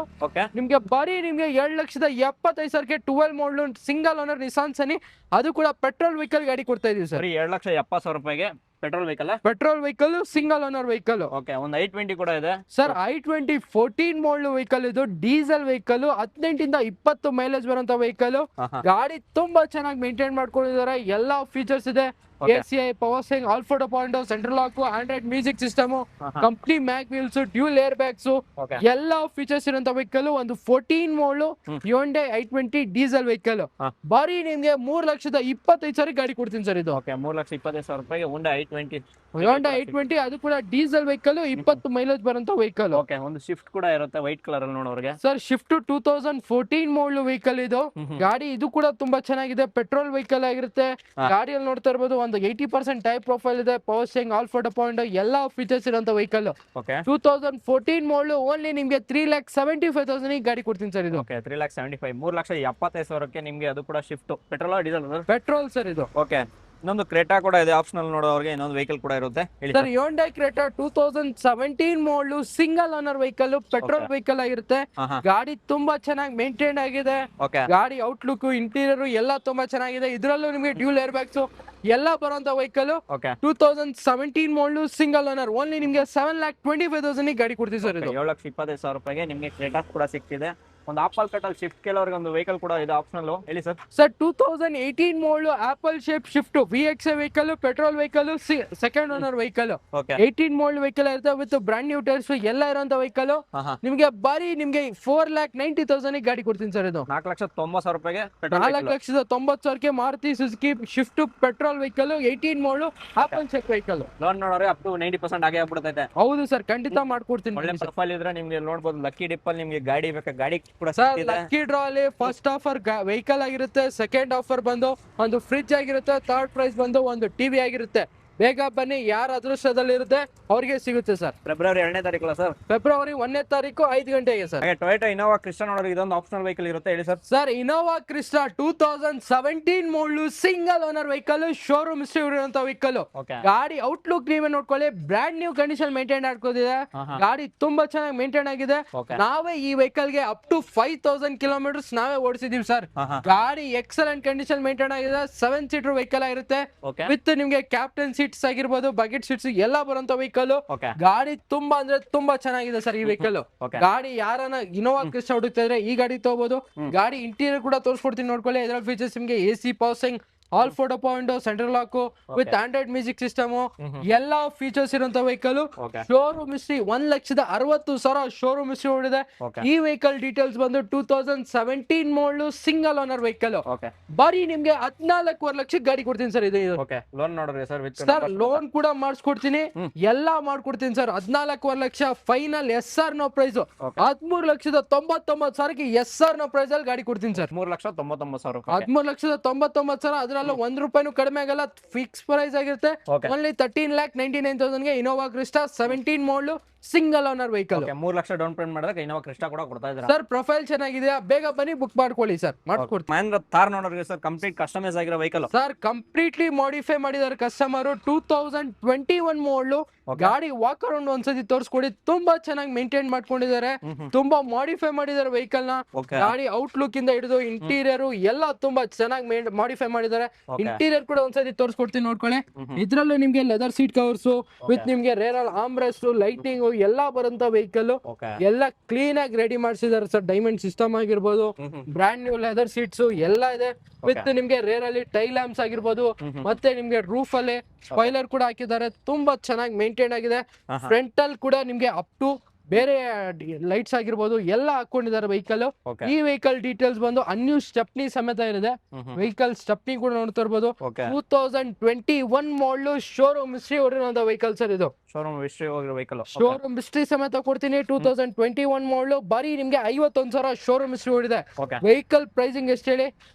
ನಿಮ್ಗೆ ಬರೀ ನಿಮ್ಗೆ 7,75,000 12 model single owner Nissan Sunny, ಅದು ಕೂಡ ಪೆಟ್ರೋಲ್ ವೆಹಿಕಲ್ ಗಾಡಿ ಕೊಡ್ತಾ ಇದೀವಿ sir. 7,70,000 petrol vehicle single owner vehicle. ಒಂದು i20 ಕೂಡ ಇದೆ ಸರ್. i20 14 ಮಾಡಲ್ ವೆಹಿಕಲ್ ಇದು, ಡೀಸೆಲ್ ವೆಹಿಕಲ್, 18 ಇಂದ 20 ಮೈಲೇಜ್ ಬರುವಂತ ವೆಹಿಕಲ್. ಗಾಡಿ ತುಂಬಾ ಚೆನ್ನಾಗಿ ಮೇಂಟೈನ್ ಮಾಡ್ಕೊಂಡಿದ್ದಾರೆ. ಎಲ್ಲಾ ಫೀಚರ್ಸ್ ಇದೆ. ACI, power steering, ಆಲ್ಫೋಟೋ point, central lock, Android music system, company mag wheels, dual air bags, ಎಲ್ಲಾ ಫೀಚರ್ಸ್ ಇರುವಂತ ವೆಹಿಕಲ್. ಒಂದು 14 ಮಾಡಲ್ Hyundai i20 ಡೀಸೆಲ್ ವೆಹಿಕಲ್. ಬರೀ ನಿಮ್ಗೆ 3,25,000 ಗಾಡಿ ಕೊಡ್ತೀನಿ ಸರ್. ಇದು 3,25,000 Hyundai i20, ಅದು ಕೂಡ ಡೀಸೆಲ್ ವೆಹಿಕಲ್, 20 ಮೈಲೇಜ್ ಬರುವಂತ ವೆಹಿಕಲ್. ಒಂದು ಶಿಫ್ಟ್ ಕೂಡ ಇರುತ್ತೆ ವೈಟ್ ಕಲರ್ ಅಲ್ಲಿ ನೋಡೋರ್ಗೆ. ಸರ್, ಶಿಫ್ಟ್ 2014 ಮಾಡಲ್ ವೆಹಿಕಲ್ ಇದು. ಗಾಡಿ ಇದು ಕೂಡ ತುಂಬಾ ಚೆನ್ನಾಗಿದೆ. ಪೆಟ್ರೋಲ್ ವೆಹಿಕಲ್ ಆಗಿರುತ್ತೆ. ಗಾಡಿಯಲ್ಲಿ ನೋಡ್ತಾ ಇರಬಹುದು ಒಂದು 80% ಟೈಪ್ ಪ್ರೊಫೈಲ್ ಇದೆ. ಪವರ್ ಸ್ಟೀರಿಂಗ್, ಆಲ್ಫೋಟೋ ಪಾಯಿಂಟ್, ಎಲ್ಲಾ ಫೀಚರ್ಸ್ ಇರುವಂತ ವೆಹಿಕಲ್. 2014 ಮಾಡಲ್ ಓನ್ಲಿ ನಿಮ್ಗೆ 3,75,000 ಗಾಡಿ ಕೊಡ್ತೀನಿ ಸರ್. ಇದು 3,75,000 3,75,000 ನಿಮ್ಗೆ. ಅದು ಕೂಡ shift petrol diesel? Petrol sir ಇದು. ಇನ್ನೊಂದು ಕ್ರೇಟಾ ಕೂಡ ಇದೆ ಆಪ್ಷನಲ್ ನೋಡೋರಿಗೆ. ಇನ್ನೊಂದು ವೆಹಿಕಲ್ ಕೂಡ ಇರುತ್ತೆ sir. Hyundai Creta 2017 model single owner vehicle, petrol vehicle ಆಗಿರುತ್ತೆ. ಗಾಡಿ ತುಂಬಾ ಚೆನ್ನಾಗಿ ಮೇಂಟೈನ್ ಆಗಿದೆ. ಗಾಡಿ ಔಟ್ಲುಕ್, ಇಂಟೀರಿಯರ್ ಎಲ್ಲ ತುಂಬಾ ಚೆನ್ನಾಗಿದೆ. ಇದರಲ್ಲೂ ನಿಮಗೆ ಡ್ಯೂಲ್ ಏರ್ ಬ್ಯಾಗ್ಸ್ ಎಲ್ಲ ಬರುವಂತ vehicle. 2017 model single owner only ನಿಮ್ಗೆ 7,25,000 ಗಾಡಿ ಕೊಡ್ತೀವಿ ಸರ್. ಇದು 7,25,000 ನಿಮ್ಗೆ ಕ್ರೇಟಾ ಕೂಡ ಸಿಗ್ತಿದೆ. ಒಂದು ಆಪಲ್ ಕಟ್ ಅಲ್ಲಿ ಶಿಫ್ಟ್ ಕೆಲವರಿಗೆ ಒಂದು ವೆಹಿಕಲ್ ಕೂಡ ಇದೆ ಆಪ್ಷನಲ್. ಹೇಳಿ sir. Sir, 2018 model apple shape Swift VXI vehicle, petrol vehicle, second owner vehicle. 18 model vehicle ಇರುತ್ತೆ ವಿತ್ ಬ್ರಾಂಡ್ ನ್ಯೂ ಟೈರ್ಸ್, ಎಲ್ಲ ಇರುವಂತ ವೆಹಿಕಲ್. ನಿಮ್ಗೆ ಬರೀ ನಿಮ್ಗೆ 4,90,000 ಗಾಡಿ ಕೊಡ್ತೀನಿ ಸರ್. ಇದು 4,90,000 4,90,000 Maruti Suzuki Swift petrol vehicle, 18 model apple shape vehicle. Loan ನೋಡೋರೆ ಅಪ್ ಟು 90% ಆಗೇ ಆಗ್ಬಿಡುತ್ತೆ. ಹೌದು ಸರ್, ಖಂಡಿತ ಮಾಡ್ಕೊಡ್ತೀನಿ. ಒಳ್ಳೆ ಪ್ರೊಫೈಲ್ ಇದ್ರೆ ನಿಮ್ಗೆ ನೋಡಬಹುದು. ಲಕ್ಕಿ ಡಿಪ್ ಅಲ್ಲಿ ನಿಮ್ಗೆ ಗಾಡಿ ಬೇಕಾ ಗಾಡಿ ಸರ್, ಲಕ್ಕಿ ಡ್ರಾ ಅಲ್ಲಿ ಫಸ್ಟ್ ಆಫರ್ ವೆಹಿಕಲ್ ಆಗಿರುತ್ತೆ. ಸೆಕೆಂಡ್ ಆಫರ್ ಬಂದು ಒಂದು ಫ್ರಿಡ್ಜ್ ಆಗಿರುತ್ತೆ. ಥರ್ಡ್ ಪ್ರೈಸ್ ಬಂದು ಒಂದು ಟಿವಿ ಆಗಿರುತ್ತೆ. ಬೇಗ ಬನ್ನಿ, ಯಾರ ಅದೃಷ್ಟದಲ್ಲಿ ಇರುತ್ತೆ ಅವ್ರಿಗೆ ಸಿಗುತ್ತೆ ಸರ್. ಫೆಬ್ರವರಿ 2ನೇ ತಾರೀಕು ಸರ್. ಫೆಬ್ರವರಿ 1ನೇ ತಾರೀಕು 5 ಗಂಟೆಗೆ ಸರ್. ಟೊಯೋಟಾ ಇನೋವಾ ಕ್ರಿಸ್ಟಾ ನೋಡೋರಿಗೆ ಇದೊಂದು ಆಪ್ಷನಲ್ ವೆಹಿಕಲ್ ಇರುತ್ತೆ. ಹೇಳಿ sir. Sir, Innova Crysta 2017 model single owner vehicle, showroom history ಇರುವಂತ ವೆಹಿಕಲ್. ಗಾಡಿ ಔಟ್ಲುಕ್ ನೀವೇ ನೋಡ್ಕೊಳ್ಳಿ. ಬ್ರಾಂಡ್ ನ್ಯೂ ಕಂಡೀಷನ್ ಮೇಂಟೈನ್ ಮಾಡ್ಕೋದಿದೆ. ಗಾಡಿ ತುಂಬಾ ಚೆನ್ನಾಗಿ ಮೇಂಟೈನ್ ಆಗಿದೆ. ನಾವೇ ಈ ವೆಹಿಕಲ್ ಗೆ ಅಪ್ ಟು 5,000 ಕಿಲೋಮೀಟರ್ಸ್ ನಾವೇ ಓಡಿಸಿದೀವಿ ಸರ್. ಗಾಡಿ ಎಕ್ಸಲೆಂಟ್ ಕಂಡೀಷನ್ ಮೇಂಟೈನ್ ಆಗಿದೆ. 7 ಸೀಟರ್ ವೆಹಿಕಲ್ ಆಗಿರುತ್ತೆ ವಿತ್ ನಿಮ್ಗೆ ಕ್ಯಾಪ್ಟನ್ ಸೀಟ್ಸ್ ಆಗಿರ್ಬೋದು, ಬಕೆಟ್ ಸೀಟ್ಸ್ ಎಲ್ಲ ಬರುವಂತ ವೆಹಿಕಲ್. ಗಾಡಿ ತುಂಬಾ ಅಂದ್ರೆ ತುಂಬಾ ಚೆನ್ನಾಗಿದೆ ಸರ್ ಈ ವೆಹಿಕಲ್. ಗಾಡಿ ಯಾರನ್ನ ಇನೋವಾ ಕ್ರಿಸ್ಟಾ ಹುಡುಕ್ತಾ ಇದ್ರೆ ಈ ಗಾಡಿ ತಗೋಬಹುದು. ಗಾಡಿ ಇಂಟೀರಿಯರ್ ಕೂಡ ತೋರಿಸ್ಕೊಡ್ತೀನಿ ನೋಡ್ಕೊಳ್ಳಿ. ಇದರ ಫೀಚರ್ಸ್ ನಿಮ್ಗೆ AC, power steering, ಆಲ್ಫೋಟೋ point, central lock with Android music system, ಎಲ್ಲಾ ಫೀಚರ್ಸ್ ಇರುವಂತ vehicle. Showroom history 1,60,000 showroom history ಓಡಿದೆ. ಈ ವೆಹಿಕಲ್ ಡೀಟೇಲ್ಸ್ ಬಂದು 2017 ಮಾಡಲ್ ಸಿಂಗಲ್ ಓನರ್ ವೆಹಿಕಲ್. ಬರೀ ನಿಮ್ಗೆ 14.5 ಲಕ್ಷ ಗಾಡಿ ಕೊಡ್ತೀನಿ ಸರ್. ಇದು ಲೋನ್ ನೋಡ್ರಿ ಸರ್. ಸರ್, ಲೋನ್ ಕೂಡ ಮಾಡಿಸ್ಕೊಡ್ತೀನಿ, ಎಲ್ಲಾ ಮಾಡ್ಕೊಡ್ತೀನಿ sir. 14.5 lakh final SR no price. 13,99,000 SR no price ಅಲ್ಲಿ ಗಾಡಿ ಕೊಡ್ತೀನಿ ಸರ್. 3,99,000. 13,99,000. ಅದ್ರಲ್ಲೂ ₹1 ಕಡಿಮೆ ಆಗಲ್ಲ. ಫಿಕ್ಸ್ ಪ್ರೈಸ್ ಆಗಿರುತ್ತೆ. ಓನ್ಲಿ 13,99,000 ಇನೋವಾ ಕ್ರಿಸ್ಟಾ 17 ಮಾಡಲ್ single owner vehicle. 3 lakh down payment ಮಾಡಿದ್ರೆ ಇನೋವಾ ಕ್ರಿಸ್ಟಾ ಕೂಡ ಕೊಡ್ತಾ ಇದ್ದಾರೆ ಸರ್. ಪ್ರೊಫೈಲ್ ಚೆನ್ನಾಗಿದೆಯಾ, ಬೇಗ ಬನ್ನಿ ಬುಕ್ ಮಾಡ್ಕೊಳ್ಳಿ ಸರ್, ಮಾಡ್ಕೊಡ್ತೀನಿ. ಮಹೇಂದ್ರ ಥಾರ್ ನೋಡೋರಿಗೆ ಸರ್ ಕಂಪ್ಲೀಟ್ ಕಸ್ಟಮೈಸ್ ಆಗಿರೋ ವೆಹಿಕಲ್ ಸರ್. ಕಂಪ್ಲೀಟ್ಲಿ ಮಾಡಿಫೈ ಮಾಡಿದ್ದಾರೆ ಕಸ್ಟಮರ್. 2021 ಮಾಡಲ್ ಗಾಡಿ ವಾಕ್ ಅರೌಂಡ್ ಒಂದ್ಸತಿ ತೋರಿಸ್ಕೊಡಿ. ತುಂಬಾ ಚೆನ್ನಾಗಿ ಮೇಂಟೈನ್ ಮಾಡ್ಕೊಂಡಿದ್ದಾರೆ. ತುಂಬಾ ಮಾಡಿಫೈ ಮಾಡಿದ್ದಾರೆ ವೆಹಿಕಲ್ ನ. ಗಾಡಿ ಔಟ್ಲುಕ್ ಇಂದ ಹಿಡಿದು ಇಂಟೀರಿಯರ್ ಎಲ್ಲ ತುಂಬಾ ಚೆನ್ನಾಗಿ ಮಾಡಿಫೈ ಮಾಡಿದ್ದಾರೆ. ಇಂಟೀರಿಯರ್ ಕೂಡ ಒಂದ್ಸತಿ ತೋರಿಸ್ಕೊಡ್ತೀನಿ ನೋಡ್ಕೊಳ್ಳಿ. ಇದ್ರಲ್ಲೂ ನಿಮ್ಗೆ ಲೆದರ್ ಸೀಟ್ ಕವರ್ಸ್ ವಿತ್ ನಿಮ್ಗೆ ರೇರ್ ಆರ್ಮ್ರೆಸ್ಟ್, ಲೈಟಿಂಗ್ ಎಲ್ಲಾ ಬರುವಂತ ವೆಹಿಕಲ್. ಎಲ್ಲ ಕ್ಲೀನ್ ಆಗಿ ರೆಡಿ ಮಾಡಿಸಿದ್ದಾರೆ ಸರ್. ಡೈಮಂಡ್ ಸಿಸ್ಟಮ್ ಆಗಿರ್ಬೋದು, ಬ್ರಾಂಡ್ ನ್ಯೂ ಲೆದರ್ ಸೀಟ್ಸ್ ಎಲ್ಲ ಇದೆ ವಿತ್ ನಿಮ್ಗೆ ರೇರ್ ಅಲ್ಲಿ ಟೈಲ್ ಲ್ಯಾಂಪ್ಸ್ ಆಗಿರ್ಬೋದು, ಮತ್ತೆ ನಿಮ್ಗೆ ರೂಫ್ ಅಲ್ಲಿ ಸ್ಪಾಯ್ಲರ್ ಕೂಡ ಹಾಕಿದ್ದಾರೆ. ತುಂಬಾ ಚೆನ್ನಾಗಿ ಮೇಂಟೈನ್ ಆಗಿದೆ. ಫ್ರಂಟ್ ಅಲ್ಲಿ ಕೂಡ ನಿಮ್ಗೆ ಅಪ್ ಟು ಬೇರೆ ಲೈಟ್ಸ್ ಆಗಿರ್ಬೋದು ಎಲ್ಲ ಹಾಕೊಂಡಿದ್ದಾರೆ ವೆಹಿಕಲ್. ಓಕೆ ಈ ವೆಹಿಕಲ್ ಡೀಟೇಲ್ಸ್ ಬಂದು ಅನ್ಯೂ ಸ್ಟೆಪ್ನಿ ಸಮೇತ ಇದೆ. ವೆಹಿಕಲ್ ಸ್ಟೆಪ್ನಿ ಕೂಡ ನೋಡ್ತಾ ಇರ್ಬೋದು. ಓಕೆ 2021 ಮಾಡಲು ಶೋರೂಮ್ ಹಿಸ್ಟ್ರಿ ಹೊಡಿರೋಂಥ ವೆಹಿಕಲ್ ಸರ್ ಇದು. ಶೋರೂಮ್ ಹಿಸ್ಟ್ರಿ ಹೋಗಿರೋ ವೆಹಿಕಲ್. ಶೋರೂಮ್ ಹಿಸ್ಟ್ರಿ ಸಮೇತ ಕೊಡ್ತೀನಿ. 2021 ಮಾಡಲು ಬರೀ ನಿಮ್ಗೆ 51,000 ಶೋರೂಮ್ ಹಿಸ್ಟ್ರಿ ಹೊಡಿದೆ. ಓಕೆ ವೆಹಿಕಲ್ ಪ್ರೈಸಿಂಗ್ ಎಷ್ಟು ಹೇಳಿ?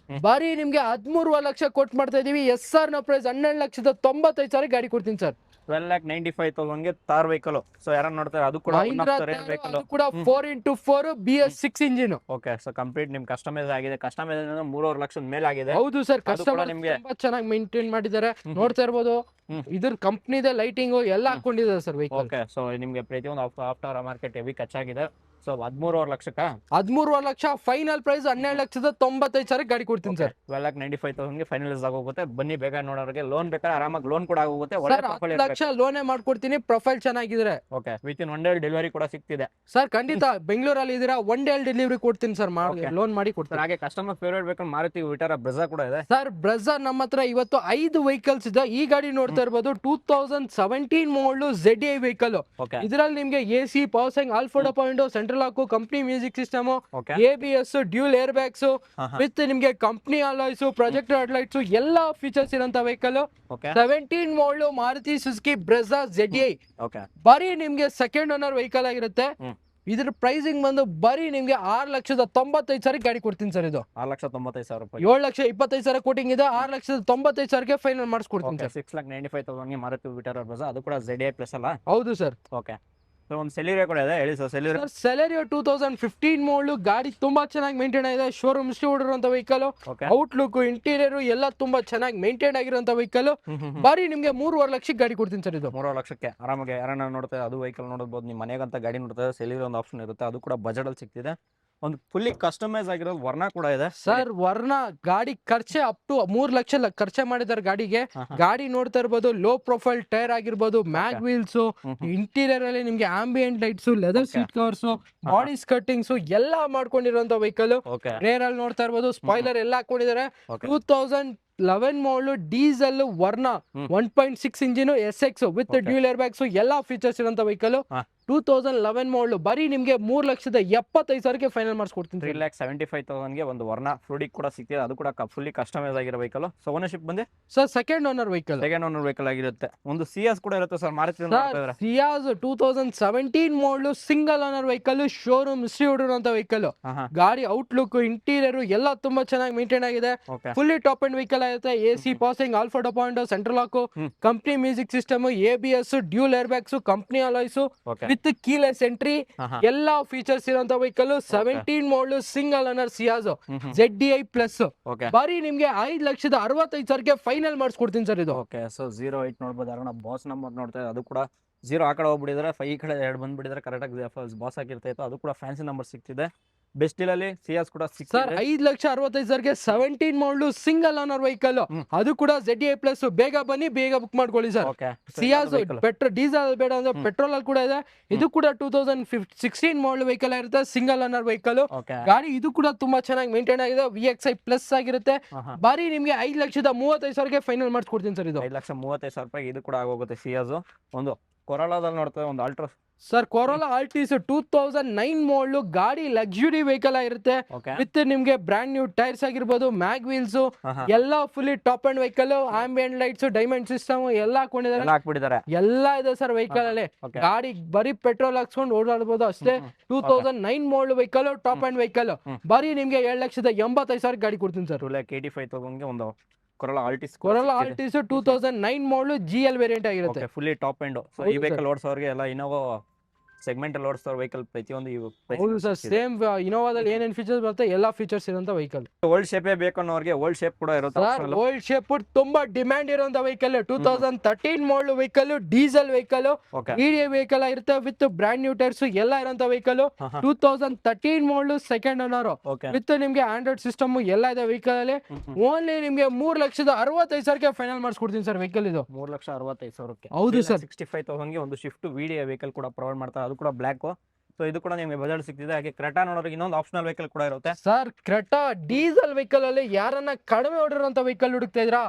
ಬರೀ ನಿಮ್ಗೆ 13 ಲಕ್ಷ ಕೊಟ್ಟು ಮಾಡ್ತಾ ಇದೀವಿ. SR ನ ಪ್ರೈಸ್ 12,95,000 ಗಾಡಿ ಕೊಡ್ತೀನಿ ಸರ್. 12,95,000 ಗೆ ತಾರ್ ವೆಹಿಕಲ್. ಸೊ ಯಾರು ನೋಡ್ತಾರೆ ಅದು ಕೂಡ ವೆಹಿಕಲ್, ಅದು ಕೂಡ 4x4 BS6 engine. Okay so complete ನಿಮ್ ಕಸ್ಟಮೈಸ್ ಆಗಿದೆ. ಕಸ್ಟಮೈಸ್ 3.5 ಲಕ್ಷದ ಮೇಲೆ ಆಗಿದೆ. ಹೌದು ಸರ್, ಕಸ್ಟಮರ್ ನಿಮ್ಗೆ ತುಂಬಾ ಚೆನ್ನಾಗಿ ಮೇಂಟೈನ್ ಮಾಡಿದ್ದಾರೆ. ನೋಡ್ತಾ ಇರ್ಬೋದು ಇದ್ರ ಕಂಪ್ನಿದೆ ಲೈಟಿಂಗ್ ಎಲ್ಲ ಹಾಕೊಂಡಿದ್ದಾರೆ ಸರ್ ವೆಹಿಕಲ್. ಓಕೆ ಸೊ ನಿಮ್ಗೆ ಪ್ರತಿಯೊಂದು ಆಫ್ಟರ್ ಮಾರ್ಕೆಟ್ ಹೆವಿ ಖರ್ಚಾಗಿದೆ. ಸೊ 13.5 ಲಕ್ಷಕ್ಕ 13 ಲಕ್ಷ ಫೈನಲ್ ಪ್ರೈಸ್ 12,95,000 ಗಾಡಿ ಕೊಡ್ತೀನಿ ಸರ್. 12,95,000 ಗೆ ಫೈನಲೈಸ್ ಆಗೋಗುತ್ತೆ. ಬನ್ನಿ ಬೇಗ ನೋಡೋರಿಗೆ ಲೋನ್ ಬೇಕಾದ್ರೆ ಆರಾಮಾಗಿ ಲೋನ್ ಕೂಡ ಆಗೋಗುತ್ತೆ. ಸರ್ 10 ಲಕ್ಷ ಲೋನೇ ಮಾಡ್ಕೊಡ್ತೀನಿ ಪ್ರೊಫೈಲ್ ಚೆನ್ನಾಗಿದ್ರೆ. Okay with in 1 day delivery ಕೂಡ ಸಿಗ್ತಿದೆ ಸರ್. ಖಂಡಿತ ಬೆಂಗಳೂರಲ್ಲಿ ಇದೀರಾ, 1 ಡೇ ಡೆಲಿವರಿ ಕೊಡ್ತೀನಿ ಸರ್. ಲೋನ್ ಮಾಡಿ ಕೊಡ್ತೀನಿ. ಹಾಗೆ ಕಸ್ಟಮರ್ ಫೇವರೇಟ್ ಬೇಕು ಮಾರುತಿ ವಿಟಾರಾ ಬ್ರೆಜಾ ಕೂಡ ಇದೆ ಸರ್. ಬ್ರೆಜಾ ನಮ್ಮ ಹತ್ರ ಇವತ್ತು 5 ವೆಹಿಕಲ್ಸ್ ಇದೆ. ಈ ಗಾಡಿ ನೋಡ್ತಾ ಇರ್ಬೋದು 2017 ಮಾಡಲು ZDI ವೆಹಿಕಲ್. ಇದರಲ್ಲಿ ನಿಮ್ಗೆ AC, power steering, all four point, central lock, company music system, ABS, dual air bags with ನಿಮ್ಗೆ ಕಂಪನಿ ಅಲಾಯ್ಸ್, ಪ್ರೊಜೆಕ್ಟರ್ ಹೆಡ್ಲೈಟ್ಸ್ ಎಲ್ಲ ಫೀಚರ್ಸ್ ಇರೋಂತ vehicle. 17 model Maruti Suzuki Brezza ZDI. ಬರೀ ನಿಮ್ಗೆ ಸೆಕೆಂಡ್ ಓನರ್ ವೆಹಿಕಲ್ ಆಗಿರುತ್ತೆ. ಇದ್ರ ಪ್ರೈಸಿಂಗ್ ಬಂದು ಬರೀ ನಿಮ್ಗೆ 6,95,000 ಗಾಡಿ ಕೊಡ್ತೀನಿ ಸರ್. ಇದು 6,95,000 ರೂಪಾಯಿ. 7,25,000 ಕೋಟಿಂಗ್ ಇದೆ. 6,95,000 ಫೈನಲ್ ಮಾಡಿಸ್ಕೊಡ್ತೀನಿ ಸರ್. 6,95,000 ಗೆ ಮಾರುತಿ ವಿಟಾರಾ ಬ್ರೆಜಾ, ಅದು ಕೂಡ ZDI ಪ್ಲಸ್ ಅಲ್ಲ? ಹೌದು ಸರ್. ಓಕೆ ಸೊ ಒಂದು ಸೆಲೆರಿಯೋ ಕೂಡ ಇದೆ, ಹೇಳಿ ಸರ್. ಸೆಲೆರಿಯೋ 2015 ಮಾಡಲು ಗಾಡಿ ತುಂಬಾ ಚೆನ್ನಾಗಿ ಮೇಂಟೈನ್ ಆಗಿದೆ. ಶೋರೂಮ್ ಹಿಸ್ಟ್ರಿ ಹೊಡಿರುವಂತ ವೆಹಿಕಲ್. ಔಟ್ಲುಕ್, ಇಂಟೀರಿಯರ್ ಎಲ್ಲ ತುಂಬಾ ಚೆನ್ನಾಗಿ ಮೇಂಟೈನ್ ಆಗಿರುವಂತ ವೆಹಿಕಲ್. ಬರೀ ನಿಮ್ಗೆ 3.5 ಲಕ್ಷಕ್ಕೆ ಗಾಡಿ ಕೊಡ್ತೀನಿ ಸರ್. ಇದು 3.5 ಲಕ್ಷಕ್ಕೆ ಆರಾಮಾಗಿ ಯಾರನ್ನ ನೋಡ್ತಾರೆ ಅದು ವೆಹಿಕಲ್ ನೋಡಬಹುದು. ನಿಮ್ಮ ಮನೆಗಂತ ಗಾಡಿ ನೋಡ್ತಾರೆ, ಸೆಲೆರಿಯೋ ಒಂದು ಆಪ್ಷನ್ ಇರುತ್ತೆ, ಅದು ಕೂಡ ಬಜೆಟ್ ಅಲ್ಲಿ ಸಿಗ್ತಿದೆ. ಒಂದು ಫುಲ್ಲಿ ಕಸ್ಟಮೈಸ್ ಆಗಿರೋ ವರ್ಣ ಕೂಡ ಇದೆ ಸರ್. ವರ್ಣ ಗಾಡಿ ಖರ್ಚೆ ಅಪ್ ಟು 3 ಲಕ್ಷ ಖರ್ಚೆ ಮಾಡಿದ್ದಾರೆ ಗಾಡಿಗೆ. ಗಾಡಿ ನೋಡ್ತಾ ಇರ್ಬೋದು, ಲೋ ಪ್ರೊಫೈಲ್ ಟೈರ್ ಆಗಿರ್ಬೋದು, ಮ್ಯಾಗ್ ವೀಲ್ಸ್, ಇಂಟೀರಿಯರ್ ಅಲ್ಲಿ ನಿಮ್ಗೆ ambient lights, leather seat covers, body skirtings ಎಲ್ಲ ಮಾಡ್ಕೊಂಡಿರುವಂತ ವೆಹಿಕಲ್. ರೇರ್ ಅಲ್ಲಿ ನೋಡ್ತಾ ಇರ್ಬೋದು, ಸ್ಪಾಯ್ಲರ್ ಎಲ್ಲ ಹಾಕೊಂಡಿದ್ದಾರೆ. 2011 ಮಾಡಲು ಡೀಸೆಲ್ ವರ್ಣ 1.6 engine SX with dual air bags ಎಲ್ಲ ಫೀಚರ್ಸ್ ಇರೋಂತ ವೆಹಿಕಲ್. 2011 ಮಾಡಲು ಬರೀ ನಿಮ್ಗೆ 3,75,000 ಫೈನಲ್ ಮಾಡಿಸ್ಕೊಡ್ತೀನಿ. 3,75,000 ಗೆ ಒಂದು ವರ್ಣ ಫ್ಲೂಡಿಕ್ ಕೂಡ ಸಿಗ್ತಿದೆ, ಅದು ಕೂಡ ಫುಲ್ಲಿ ಕಸ್ಟಮೈಸ್ ಆಗಿರೋ ವೆಹಿಕಲ್. ಸೊ ಓನರ್ಶಿಪ್ ಬಂದು sir second owner vehicle. Second owner vehicle ಆಗಿರುತ್ತೆ. ಒಂದು ಸಿಯಾಸ್ ಕೂಡ ಇರುತ್ತೆ sir. Maruti Ciaz 2017 model single owner vehicle. Showroom history ಹೊಡಿರುವಂತ ವೆಹಿಕಲ್. ಗಾಡಿ ಔಟ್ಲುಕ್, ಇಂಟೀರಿಯರ್ ಎಲ್ಲ ತುಂಬಾ ಚೆನ್ನಾಗಿ ಮೇಂಟೈನ್ ಆಗಿದೆ. ಫುಲ್ಲಿ ಟಾಪ್ ಅಂಡ್ ವೆಹಿಕಲ್ ಆಗುತ್ತೆ. AC, power steering, all four point, central lock, company music system, ABS, dual air bags, company alloys with keyless entry ಎಲ್ಲ features ಇರುವಂತ vehicle. 17 model single owner Ciaz ZDI plus. ಬರೀ ನಿಮ್ಗೆ 5,65,000 final ಮಾಡಿಸ್ಕೊಡ್ತೀನಿ sir. ಇದು okay so 08 ನೋಡ್ಬೋದು. ಯಾರನ್ನ boss number ನೋಡ್ತಾ ಅದು ಕೂಡ 0 ಆ ಕಡೆ ಹೋಗ್ಬಿಟ್ಟಿದ್ರೆ 5 ಈ ಕಡೆ 2 ಬಂದ್ಬಿಟ್ಟಿದ್ರೆ ಕರೆಕ್ಟಾಗಿ ಬಾಸ್ ಆಗಿರ್ತಾಯಿತ್ತು. ಅದು ಕೂಡ ಫ್ಯಾನ್ಸಿ ನಂಬರ್ ಸಿಗ್ತಿದೆ. ಬೆಸ್ಟ್ ಡೀಲ್ ಅಲ್ಲಿ ಸಿಯಾಸ್ ಕೂಡ sir. 5,65,000 17 model single owner vehicle, ಅದು ಕೂಡ ZDI ಪ್ಲಸ್. ಬೇಗ ಬನ್ನಿ, ಬೇಗ ಬುಕ್ ಮಾಡ್ಕೊಳ್ಳಿ ಸರ್. ಸಿಯಾಸ್ ಪೆಟ್ರೋಲ್ ಡೀಸೆಲ್ ಬೇಡ ಅಂದ್ರೆ ಪೆಟ್ರೋಲ್ ಅಲ್ಲಿ ಕೂಡ ಇದೆ. ಇದು ಕೂಡ 2016 ಮಾಡಲ್ ವೆಹಿಕಲ್ ಆಗಿರುತ್ತೆ, ಸಿಂಗಲ್ ಓನರ್ ವೆಹಿಕಲ್. ಗಾಡಿ ಇದು ಕೂಡ ತುಂಬಾ ಚೆನ್ನಾಗಿ ಮೇಂಟೈನ್ ಆಗಿದೆ. VXI ಪ್ಲಸ್ ಆಗಿರುತ್ತೆ. ಬಾರಿ ನಿಮ್ಗೆ 5,35,000 ಫೈನಲ್ ಮಾಡಿಸ್ಕೊಡ್ತೀನಿ ಸರ್. ಇದು 5,35,000 ರೂಪಾಯಿ ಇದು ಕೂಡ ಆಗೋಗುತ್ತೆ. ಸಿಯಾಸ್ ಒಂದು ಕೊರೋಲಾದಲ್ಲಿ ನೋಡ್ತಾರೆ, ಒಂದು ಆಲ್ಟ್ರಾ ಸರ್. ಕೊರೋಲಾ ಆಲ್ಟಿಸ್ 2009 ಮಾಡಲು ಗಾಡಿ ಲಕ್ಸುರಿ ವೆಹಿಕಲ್ ಆಗಿರುತ್ತೆ. ವಿತ್ ನಿಮ್ಗೆ ಬ್ರಾಂಡ್ ನ್ಯೂ ಟೈರ್ಸ್ ಆಗಿರ್ಬೋದು, ಮ್ಯಾಗ್ ವೀಲ್ಸ್ ಎಲ್ಲ fully top end vehicle, ambient lights, diamond system ಎಲ್ಲ ಹಾಕೊಂಡಿದ್ದಾರೆ. ಎಲ್ಲ ಇದೆ ಸರ್ ವೆಹಿಕಲ್ ಅಲ್ಲಿ. ಗಾಡಿ ಬರೀ ಪೆಟ್ರೋಲ್ ಹಾಕ್ಸ್ಕೊಂಡು ಓಡಾಡಬಹುದು ಅಷ್ಟೇ. 2009 ಮಾಡಲು ವೆಹಿಕಲ್, ಟಾಪ್ ಅಂಡ್ ವೆಹಿಕಲ್. ಬರೀ ನಿಮ್ಗೆ 7,85,000 ಗಾಡಿ ಕೊಡ್ತೀನಿ ಸರ್. 2,85,000 ಒಂದು ಕೊರೋಲಾ ಆಲ್ಟಿಸ್ 2009 ಮಾಡಲು GL ವೇರಿಯಂಟ್ ಆಗಿರುತ್ತೆ. Fully top end. ಸೊ ಈ ವೆಹಿಕಲ್ ಓಡಿಸೋರಿಗೆ ಎಲ್ಲ ಇನೋವಾ ಸೆಗ್ಮೆಂಟ್ ಅಲ್ಲಿ ಓಡಿಸ್ತಾರೆ ವೆಹಿಕಲ್ ಪ್ರತಿಯೊಂದು. ಹೌದು ಸರ್, ಸೇಮ್ ಇನೋವಾದಲ್ಲಿ ಏನೇನು ಫೀಚರ್ಸ್ ಬರುತ್ತೆ ಎಲ್ಲ ಫೀಚರ್ಸ್ ಇರುವಂತ ವೆಹಿಕಲ್. ಓಲ್ಡ್ ಶೇಪ್ ಬೇಕು ಅನ್ನೋರಿಗೆ ಓಲ್ಡ್ ಶೇಪ್ ಕೂಡ ಇರುತ್ತೆ. ಓಲ್ಡ್ ಶೇಪ್ ತುಂಬಾ ಡಿಮ್ಯಾಂಡ್ ಇರುವಂತ ವೆಹಿಕಲ್. 2013 ಮಾಡಲ್ vehicle, diesel vehicle, EDI vehicle ಆಗಿರುತ್ತೆ ವಿತ್ ಬ್ರಾಂಡ್ ನ್ಯೂ ಟೈರ್ಸ್ ಎಲ್ಲ ಇರುವಂತ vehicle. 2013 model second owner with ನಿಮ್ಗೆ ಆಂಡ್ರಾಯ್ಡ್ ಸಿಸ್ಟಮ್ ಎಲ್ಲ ಇದೆ ವೆಹಿಕಲ್ ಅಲ್ಲಿ. ಓನ್ಲಿ ನಿಮ್ಗೆ 3,65,000 ಫೈನಲ್ ಮಾಡಿಸ್ಕೊಡ್ತೀನಿ ಸರ್ ವೆಹಿಕಲ್. ಇದು 3,65,000. ಹೌದು ಸರ್. 65,000 ಒಂದು ಶಿಫ್ಟ್ VDI ವೆಹಿಕಲ್ ಕೂಡ ಪ್ರೊವೈಡ್ ಮಾಡ್ತಾರೆ, ಅದು ಕೂಡ ಬ್ಲಾಕ್. ಸೊ ಇದು ಕೂಡ ನಿಮಗೆ ಬಜೆಟ್ ಸಿಗ್ತಿದೆ. ಹಾಗೆ ಕ್ರೆಟಾ ನೋಡೋರಿಗೆ ಇನ್ನೊಂದು ಆಪ್ಷನಲ್ ವೆಹಿಕಲ್ ಕೂಡ ಇರುತ್ತೆ. ಸರ್ ಕ್ರೆಟಾ ಡೀಸೆಲ್ ವೆಹಿಕಲ್ ಅಲ್ಲಿ ಯಾರನ್ನ ಕಡಿಮೆ ಹೊಡಿರುವಂತ ವೆಹಿಕಲ್ ಹುಡುಕ್ತಾ ಇದ್ರಾ,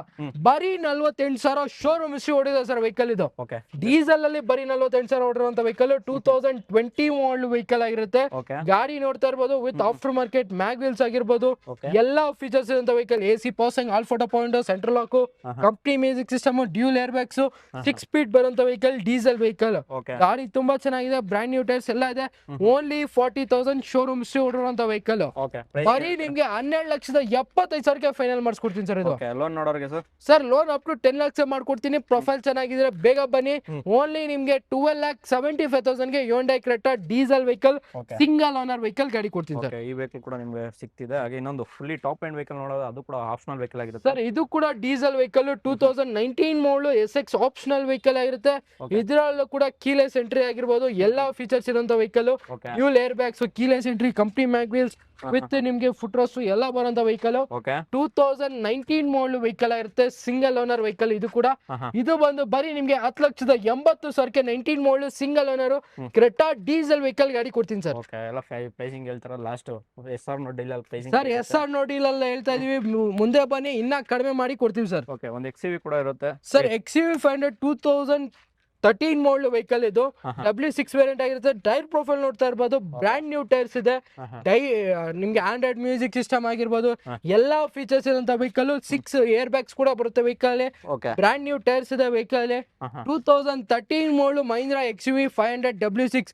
ಬರೀ 48,000 ಶೋರೂಮ್ ಹಿಸ್ಟ್ರಿ ಹೊಡಿದೆ ಸರ್ ವೆಹಿಕಲ್ ಇದು. ಓಕೆ, ಡೀಸೆಲ್ ಅಲ್ಲಿ ಬರೀ 48,000 ಹೊಡಿರುವಂತ ವೆಹಿಕಲ್ 2020 ಮಾಡಲ್ ವೆಹಿಕಲ್ ಆಗಿರುತ್ತೆ. ಓಕೆ, ಗಾಡಿ ನೋಡ್ತಾ ಇರ್ಬೋದು with after market mag wheels ಆಗಿರ್ಬೋದು, ಓಕೆ, ಎಲ್ಲಾ ಫೀಚರ್ಸ್ ಇರುವಂತ vehicle. AC passing, all four point, central lock, company music system, dual air bags, 6 speed ಬರುವಂತ ವೆಹಿಕಲ್, ಡೀಸೆಲ್ ವೆಹಿಕಲ್. ಓಕೆ, ಗಾಡಿ ತುಂಬಾ ಚೆನ್ನಾಗಿದೆ, ಬ್ರಾಂಡ್ ನ್ಯೂ ಟೈರ್ಸ್ ಎಲ್ಲ ಇದೆ. ಓನ್ಲಿ 40,000 ಶೋರೂಮ್ ಹಿಸ್ಟ್ರಿ ಹೊಡಿರುವಂತ ವೆಹಿಕಲ್. ಓಕೆ, ಬರೀ ನಿಮ್ಗೆ 12,75,000 ಫೈನಲ್ ಮಾಡಿಸ್ಕೊಡ್ತೀನಿ ಸರ್ ಇದು. ಓಕೆ. ಲೋನ್ ನೋಡೋರಿಗೆ sir sir loan up to 10 lakhs ಮಾಡ್ಕೊಡ್ತೀನಿ. ಪ್ರೊಫೈಲ್ ಚೆನ್ನಾಗಿದ್ರೆ ಬೇಗ ಬನ್ನಿ. ಓನ್ಲಿ ನಿಮ್ಗೆ 12,75,000 ಗೆ Hyundai Creta diesel vehicle, okay, single owner vehicle ಗಾಡಿ ಕೊಡ್ತೀನಿ ಸರ್. ಓಕೆ. ಈ ವೆಹಿಕಲ್ ಕೂಡ ನಿಮಗೆ ಸಿಗ್ತಿದೆ. ಹಾಗೆ ಇನ್ನೊಂದು ಫುಲ್ಲಿ ಟಾಪ್ ಎಂಡ್ ವೆಹಿಕಲ್ ನೋಡೋದು, ಅದು ಕೂಡ ಆಪ್ಷನಲ್ ವೆಹಿಕಲ್ ಆಗಿರುತ್ತೆ ಸರ್ ಇದು ಕೂಡ ಡೀಸೆಲ್ ವೆಹಿಕಲ್ 2019 ಮಾಡಲ್ SX ಆಪ್ಷನಲ್ ವೆಹಿಕಲ್ ಆಗಿರುತ್ತೆ. Okay. ಇದ್ರಲ್ಲೂ ಕೂಡ ಕೀಲೆಸ್ ಎಂಟ್ರಿ ಆಗಿರ್ಬೋದು, ಎಲ್ಲಾ ಫೀಚರ್ಸ್ ಇರುವಂತ vehicle. Okay, dual air bags, keyless entry, company mag wheels with ನಿಮ್ಗೆ ಫುಟ್ ರೆಸ್ಟ್ ಎಲ್ಲ ಬರುವಂತ ವೆಹಿಕಲ್. ಓಕೆ, 2019 ಮಾಡಲ್ ವೆಹಿಕಲ್ ಆಗಿರುತ್ತೆ, ಸಿಂಗಲ್ ಓನರ್ ವೆಹಿಕಲ್ ಇದು ಕೂಡ. ಇದು ಬಂದು ಬರೀ ನಿಮ್ಗೆ 10,80,000 19 ಮಾಡಲ್ single owner Creta diesel vehicle ಗಾಡಿ ಕೊಡ್ತೀನಿ ಸರ್. ಓಕೆ. ಎಲ್ಲ ಪ್ರೈಸಿಂಗ್ ಹೇಳ್ತಾರ ಲಾಸ್ಟ್ SR ನೋಡಿ ಪ್ರೈಸಿಂಗ್ ಸರ್ SR ನೋಡಿ ಇಲ್ಲ ಹೇಳ್ತಾ ಇದೀವಿ, ಮುಂದೆ ಬನ್ನಿ ಇನ್ನ ಕಡಿಮೆ ಮಾಡಿ ಕೊಡ್ತೀವಿ ಸರ್. ಓಕೆ. ಒಂದು XUV ಕೂಡ ಇರುತ್ತೆ ಸರ್ XUV 500 2013 ಮಾಡಲ್ ವೆಹಿಕಲ್ ಇದು. W6 ವೇರಿಯಂಟ್ ಆಗಿರುತ್ತೆ. ಟೈರ್ ಪ್ರೊಫೈಲ್ ನೋಡ್ತಾ ಇರ್ಬೋದು, ಬ್ರಾಂಡ್ ನ್ಯೂ ಟೈರ್ಸ್ ಇದೆ. ನಿಮ್ಗೆ ಆಂಡ್ರಾಯ್ಡ್ ಮ್ಯೂಸಿಕ್ ಸಿಸ್ಟಮ್ ಆಗಿರ್ಬೋದು, ಎಲ್ಲಾ ಫೀಚರ್ಸ್ ಇರುವಂತ ವೆಹಿಕಲ್. 6 ಏರ್ ಬ್ಯಾಗ್ಸ್ ಕೂಡ ಬರುತ್ತೆ vehicle. Okay, brand new tyres ಇದೆ ವೆಹಿಕಲ್. 2013 ಮಾಡಲ್ ಮಹೀಂದ್ರಾ XUV 500 W6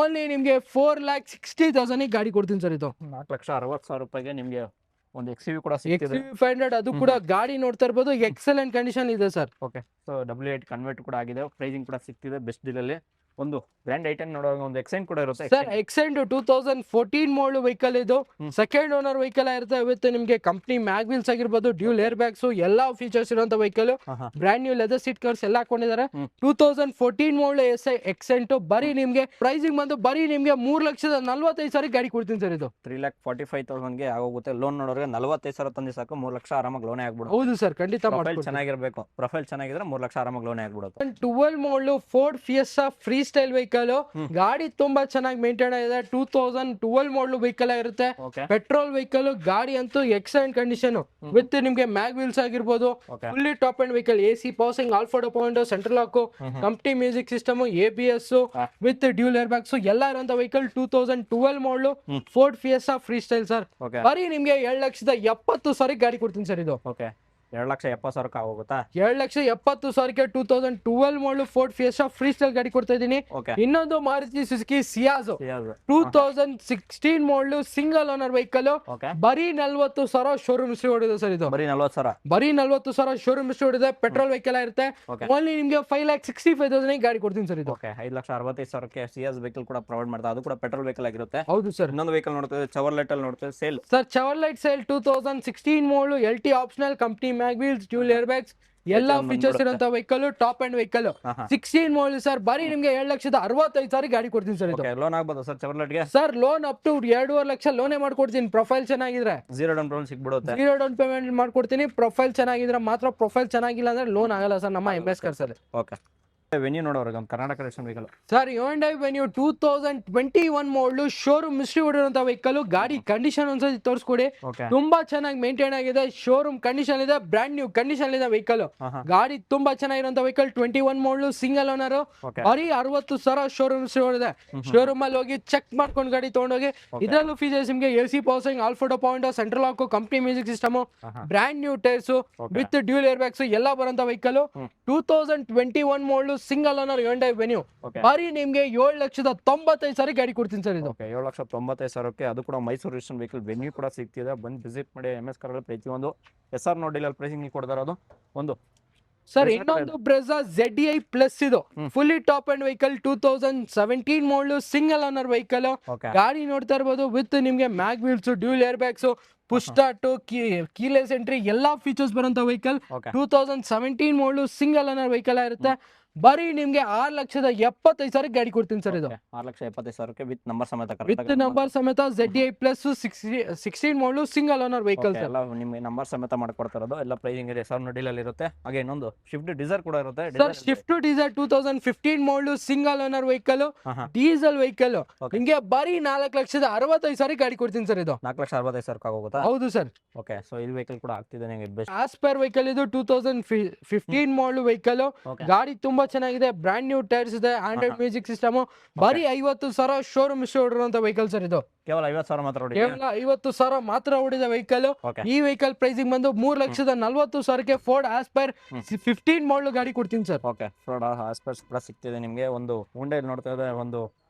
ಓನ್ಲಿ ನಿಮ್ಗೆ 4,60,000 ಗಾಡಿ ಕೊಡ್ತೀನಿ ಸರ್ ಇದು. 4,60,000 ರೂಪಾಯಿಗೆ ನಿಮ್ಗೆ ಒಂದು XUV ಕೂಡ ಸಿಗ್ತಿದೆ. XUV 500 ಅದು ಕೂಡ ಗಾಡಿ ನೋಡ್ತಾ ಇರ್ಬೋದು, ಎಕ್ಸಲೆಂಟ್ ಕಂಡೀಷನ್ ಇದೆ sir. Okay. So W8 convert ಕೂಡ ಆಗಿದೆ, ಪ್ರೈಸಿಂಗ್ ಕೂಡ ಸಿಗ್ತಿದೆ ಬೆಸ್ಟ್ ಡೀಲ್ ಅಲ್ಲಿ. ಒಂದು ಗ್ರ್ಯಾಂಡ್ ಐಟನ್ ನೋಡುವಾಗ ಒಂದು ಎಕ್ಸೆಂಟ್ ಕೂಡ ಇರುತ್ತೆ. ಸರ್ ಎಕ್ಸೆಂಟ್ 2014 ಮಾಡಲ್ ವೆಹಿಕಲ್ ಇದು. ಸೆಕೆಂಡ್ ಓನರ್ ವೆಹಿಕಲ್ ಆಗಿರುತ್ತೆ ವಿತ್ ನಿಮ್ಗೆ ಕಂಪ್ನಿ ಮ್ಯಾಗ್ ವೀಲ್ಸ್ ಆಗಿರ್ಬೋದು, ಡ್ಯೂಲ್ ಏರ್ ಬ್ಯಾಗ್ಸ್ ಎಲ್ಲಾ ಫೀಚರ್ಸ್ ಇರುವಂತ vehicle. Brand new leather seat covers ಎಲ್ಲ ಹಾಕೊಂಡಿದ್ದಾರೆ. 2014 ಮಾಡಲ್ ಎಕ್ಸೆಂಟ್ ಬರೀ ನಿಮ್ಗೆ ಪ್ರೈಸಿಂಗ್ ಬಂದು ಬರೀ ನಿಮ್ಗೆ 3,45,000 ಗಾಡಿ ಕೊಡ್ತೀನಿ ಸರ್ ಇದು. 3,45,000 ಗೆ ಆಗೋಗುತ್ತೆ. ಲೋನ್ ನೋಡೋರಿಗೆ 45,000 ತಂದಿ ಸಾಕು, 3 ಲಕ್ಷ ಆರಾಮಾಗಿ ಲೋನೇ ಆಗ್ಬಿಡುತ್ತೆ. ಹೌದು ಸರ್, ಖಂಡಿತ ಚೆನ್ನಾಗಿರ್ಬೇಕು. ಪ್ರೊಫೈಲ್ ಚೆನ್ನಾಗಿದ್ರೆ 3 ಲಕ್ಷ ಆರಾಮಾಗಿ ಲೋನೇ ಆಗ್ಬಿಡುತ್ತೆ. 12 model Ford Fiesta free style vehicle. ಗಾಡಿ ತುಂಬಾ ಚೆನ್ನಾಗಿ ಮೇಂಟೈನ್ ಆಗಿದೆ. 2012 ಮಾಡಲ್ ವೆಹಿಕಲ್ ಆಗಿರುತ್ತೆ. Petrol vehicle. ಗಾಡಿ ಅಂತೂ ಎಕ್ಸಲೆಂಟ್ ಕಂಡೀಷನ್ ವಿತ್ ನಿಮ್ಗೆ ಮ್ಯಾಗ್ ವೀಲ್ಸ್ ಆಗಿರ್ಬೋದು, fully top end vehicle. AC passing, all four point, central lock, company music system, ABS with dual air bags ಎಲ್ಲ ಇರುವಂತ vehicle. 2012 model Ford Fiesta free style sir. ಬರೀ ನಿಮ್ಗೆ 2,70,000 ಗಾಡಿ ಕೊಡ್ತೀನಿ ಸರ್ ಇದು. 2,70,000 ಆಗೋಗುತ್ತಾ? 2,70,000 2012 model Ford Fiesta free style ಗಾಡಿ ಕೊಡ್ತಾ ಇದೀನಿ. ಇನ್ನೊಂದು ಮಾರುತಿ ಸುಜುಕಿ ಸಿಯಾಜ್ 2016 ಮಾಡಲ್ ಸಿಂಗಲ್ ಓನರ್ ವೆಹಿಕಲ್. ಬರೀ 40,000 ಶೋರೂಮ್ ಹಿಸ್ಟ್ರಿ ಹೊಡಿದೆ ಸರ್ ಇದು. ಬರೀ 40,000 ಶೋರೂಮ್ ಹಿಸ್ಟ್ರಿ ಹೊಡಿದೆ. ಪೆಟ್ರೋಲ್ ವೆಹಿಕಲ್ ಆಗಿರುತ್ತೆ. ಓನ್ಲಿ ನಿಮ್ಗೆ 5,65,000 ಗಾಡಿ ಕೊಡ್ತೀನಿ ಸರ್ ಇದು. 5,65,000 ಸಿಯಾಜ್ ವೆಹಿಕಲ್ ಕೂಡ ಪ್ರೊವೈಡ್ ಮಾಡ್ತಾ, ಅದು ಕೂಡ ಪೆಟ್ರೋಲ್ ವೆಹಿಕಲ್ ಆಗಿರುತ್ತೆ. ಹೌದು ಸರ್. ಇನ್ನೊಂದು ವೆಹಿಕಲ್ ನೋಡ್ತೇವೆ, ಚವರ್ಲೆಟ್ ಅಲ್ಲಿ ನೋಡ್ತೇವೆ, sale. Sir Chevrolet Sail 2016 model LT optional, company mag wheels, dual air bags ಎಲ್ಲಾ ಫೀಚರ್ಸ್ ಇರುವಂತ vehicle, top end vehicle. 16 model sir. ಬರೀ ನಿಮ್ಗೆ 2,65,000 ಗಾಡಿ ಕೊಡ್ತೀನಿ ಸರ್ ಇದು. ಲೋನ್ ಆಗ್ಬೋದು ಸರ್ ಚವರ್ಲೆಟ್ ಗೆ? Sir loan up to 2.5 lakh ಲೋನೇ ಮಾಡ್ಕೊಡ್ತೀನಿ. ಪ್ರೊಫೈಲ್ ಚೆನ್ನಾಗಿದ್ರೆ ಝೀರೋ ಡೌನ್ ಪೇಮೆಂಟ್ ಸಿಗ್ಬಿಡುತ್ತೆ. ಝೀರೋ ಡೌನ್ ಪೇಮೆಂಟ್ ಮಾಡ್ಕೊಡ್ತೀನಿ. ಪ್ರೊಫೈಲ್ ಚೆನ್ನಾಗಿದ್ರೆ ಮಾತ್ರ. ಪ್ರೊಫೈಲ್ ಚೆನ್ನಾಗಿಲ್ಲ ಅಂದ್ರೆ ಲೋನ್ ಆಗಲ್ಲ ಸರ್ ನಮ್ಮ MS ಕರ್ಸಲ್ಲಿ. ಓಕೆ. ವೆನ್ಯೂ ನೋಡೋರಿಗೆ ಒಂದು ಕರ್ನಾಟಕ ರೇಷನ್ ವೆಹಿಕಲ್ ಸರ್. Hyundai Venue 2021 ಮಾಡಲ್ ಶೋರೂಮ್ ಹಿಸ್ಟ್ರಿ ಹೊಡಿರುವಂತ ವೆಹಿಕಲ್. ಗಾಡಿ ಕಂಡೀಷನ್ ಒಂದ್ಸತಿ ತೋರಿಸ್ಕೊಡಿ. ತುಂಬಾ ಚೆನ್ನಾಗಿ ಮೇಂಟೈನ್ ಆಗಿದೆ. ಶೋರೂಮ್ ಕಂಡೀಷನ್ ಇದೆ, ಬ್ರಾಂಡ್ ನ್ಯೂ ಕಂಡೀಷನ್ ಇದೆ ವೆಹಿಕಲ್. ಗಾಡಿ ತುಂಬಾ ಚೆನ್ನಾಗಿರುವಂತ ವೆಹಿಕಲ್. 21 ಮಾಡಲ್ ಸಿಂಗಲ್ ಓನರ್. ಬರೀ 60,000 ಶೋರೂಮ್ ಹಿಸ್ಟ್ರಿ ಹೊಡಿದೆ. ಶೋರೂಮ್ ಅಲ್ಲಿ ಹೋಗಿ ಚೆಕ್ ಮಾಡ್ಕೊಂಡು ಗಾಡಿ ತಗೊಂಡೋಗಿ. ಇದರಲ್ಲೂ ಫೀಚರ್ಸ್ ನಿಮ್ಗೆ AC passing, all four point, central lock, company music system, brand new tyres with dual air bags ಎಲ್ಲ ಬರುವಂತ vehicle. 2021 model single owner Hyundai Venue. ಬರೀ ನಿಮ್ಗೆ 7,95,000 ಗಾಡಿ ಕೊಡ್ತೀನಿ ಸರ್ ಇದು. 7,95,000 ಅದು ಕೂಡ ಮೈಸೂರು ರಿಜಿಸ್ಟ್ರೇಷನ್ ವೆಹಿಕಲ್. ವೆನ್ಯೂ ಕೂಡ ಸಿಗ್ತಿದೆ, ಬಂದು ವಿಸಿಟ್ ಮಾಡಿ. MS ಕರ್ ಪ್ರತಿಯೊಂದು SR ನೋಡಿ ಪ್ರೈಸಿಂಗ್ ಕೊಡ್ತಾರದು ಒಂದು ಸರ್. ಇನ್ನೊಂದು ಬ್ರೆಜಾ ZDI ಪ್ಲಸ್ ಇದು fully top end vehicle. 2017 model single owner vehicle. ಗಾಡಿ ನೋಡ್ತಾ ಇರ್ಬೋದು ವಿತ್ ನಿಮ್ಗೆ mag wheels, dual air bags, push start, keyless entry ಎಲ್ಲಾ ಫೀಚರ್ಸ್ ಬರುವಂತ vehicle. 2017 model single owner vehicle ಆಗಿರುತ್ತೆ. ಬರೀ ನಿಮ್ಗೆ 6,75,000 ಗಾಡಿ ಕೊಡ್ತೀನಿ ಸರ್ ಇದು. 6,75,000 ವಿತ್ ನಂಬರ್ ಸಮೇತ ವಿತ್ ನಂಬರ್ ಸಮೇತ ZDI ಪ್ಲಸ್ 16 ಮಾಡಲು ಸಿಂಗಲ್ ಓನರ್ ವೆಹಿಕಲ್ ಸರ್. ಎಲ್ಲ ನಿಮಗೆ ನಂಬರ್ ಸಮೇತ ಮಾಡ್ಕೊಡ್ತಾರದು. ಎಲ್ಲ ಪ್ರೈಸಿಂಗ್ ಇದೆ 1000 ಡೀಲ್ ಅಲ್ಲಿ ಇರುತ್ತೆ. ಹಾಗೆ ಇನ್ನೊಂದು ಶಿಫ್ಟ್ ಡಿಸೈರ್ ಕೂಡ ಇರುತ್ತೆ ಸರ್. ಶಿಫ್ಟ್ ಡಿಸೈರ್ 2015 ಮಾಡಲು single owner vehicle diesel vehicle ನಿಮ್ಗೆ ಬರೀ 4,65,000 ಗಾಡಿ ಕೊಡ್ತೀನಿ ಸರ್ ಇದು. 4,65,000 ಆಗೋಗುತ್ತಾ? ಹೌದು ಸರ್. ಓಕೆ, ಸೊ ಈ ವೆಹಿಕಲ್ ಕೂಡ ಆಗ್ತಿದೆ ನಿಮಗೆ ಬೆಸ್ಟ್ ಆಸ್ಪೈರ್ ವೆಹಿಕಲ್ ಇದು 2015 ಮಾಡಲು ವೆಹಿಕಲ್. ಗಾಡಿ ತುಂಬಾ ಚೆನ್ನಾಗಿದೆ, ಬ್ರಾಂಡ್ ನ್ಯೂ ಟೈರ್ಸ್ ಇದೆ, ಆಂಡ್ರಾಯ್ಡ್ ಮ್ಯೂಸಿಕ್ ಸಿಸ್ಟಮ್. ಬರೀ 50,000 ಶೋರೂಮ್ ಇರುವಂತ ವೆಹಿಕಲ್ ಸರ್ ಇದು. ಕೇವಲ 50,000 ಮಾತ್ರ ಹೊಡಿ. ಕೇವಲ 50,000 ಮಾತ್ರ ಹೊಡಿದ ವೆಹಿಕಲ್. ಈ ವೆಹಿಕಲ್ ಪ್ರೈಸಿಂಗ್ ಬಂದು 3,40,000ಕ್ಕೆ ಫೋರ್ಡ್ ಆಸ್ಪೈರ್ 15 ಮಾಡಲು ಗಾಡಿ ಕೊಡ್ತೀನಿ ಸರ್. ಓಕೆ, ಫೋರ್ಡ್ ಆಸ್ಪೈರ್ ಕೂಡ ಸಿಗ್ತಿದೆ ನಿಮಗೆ. ಒಂದು ಹುಂಡೈ ನೋಡ್ತಾ ಇದೆ, ಒಂದು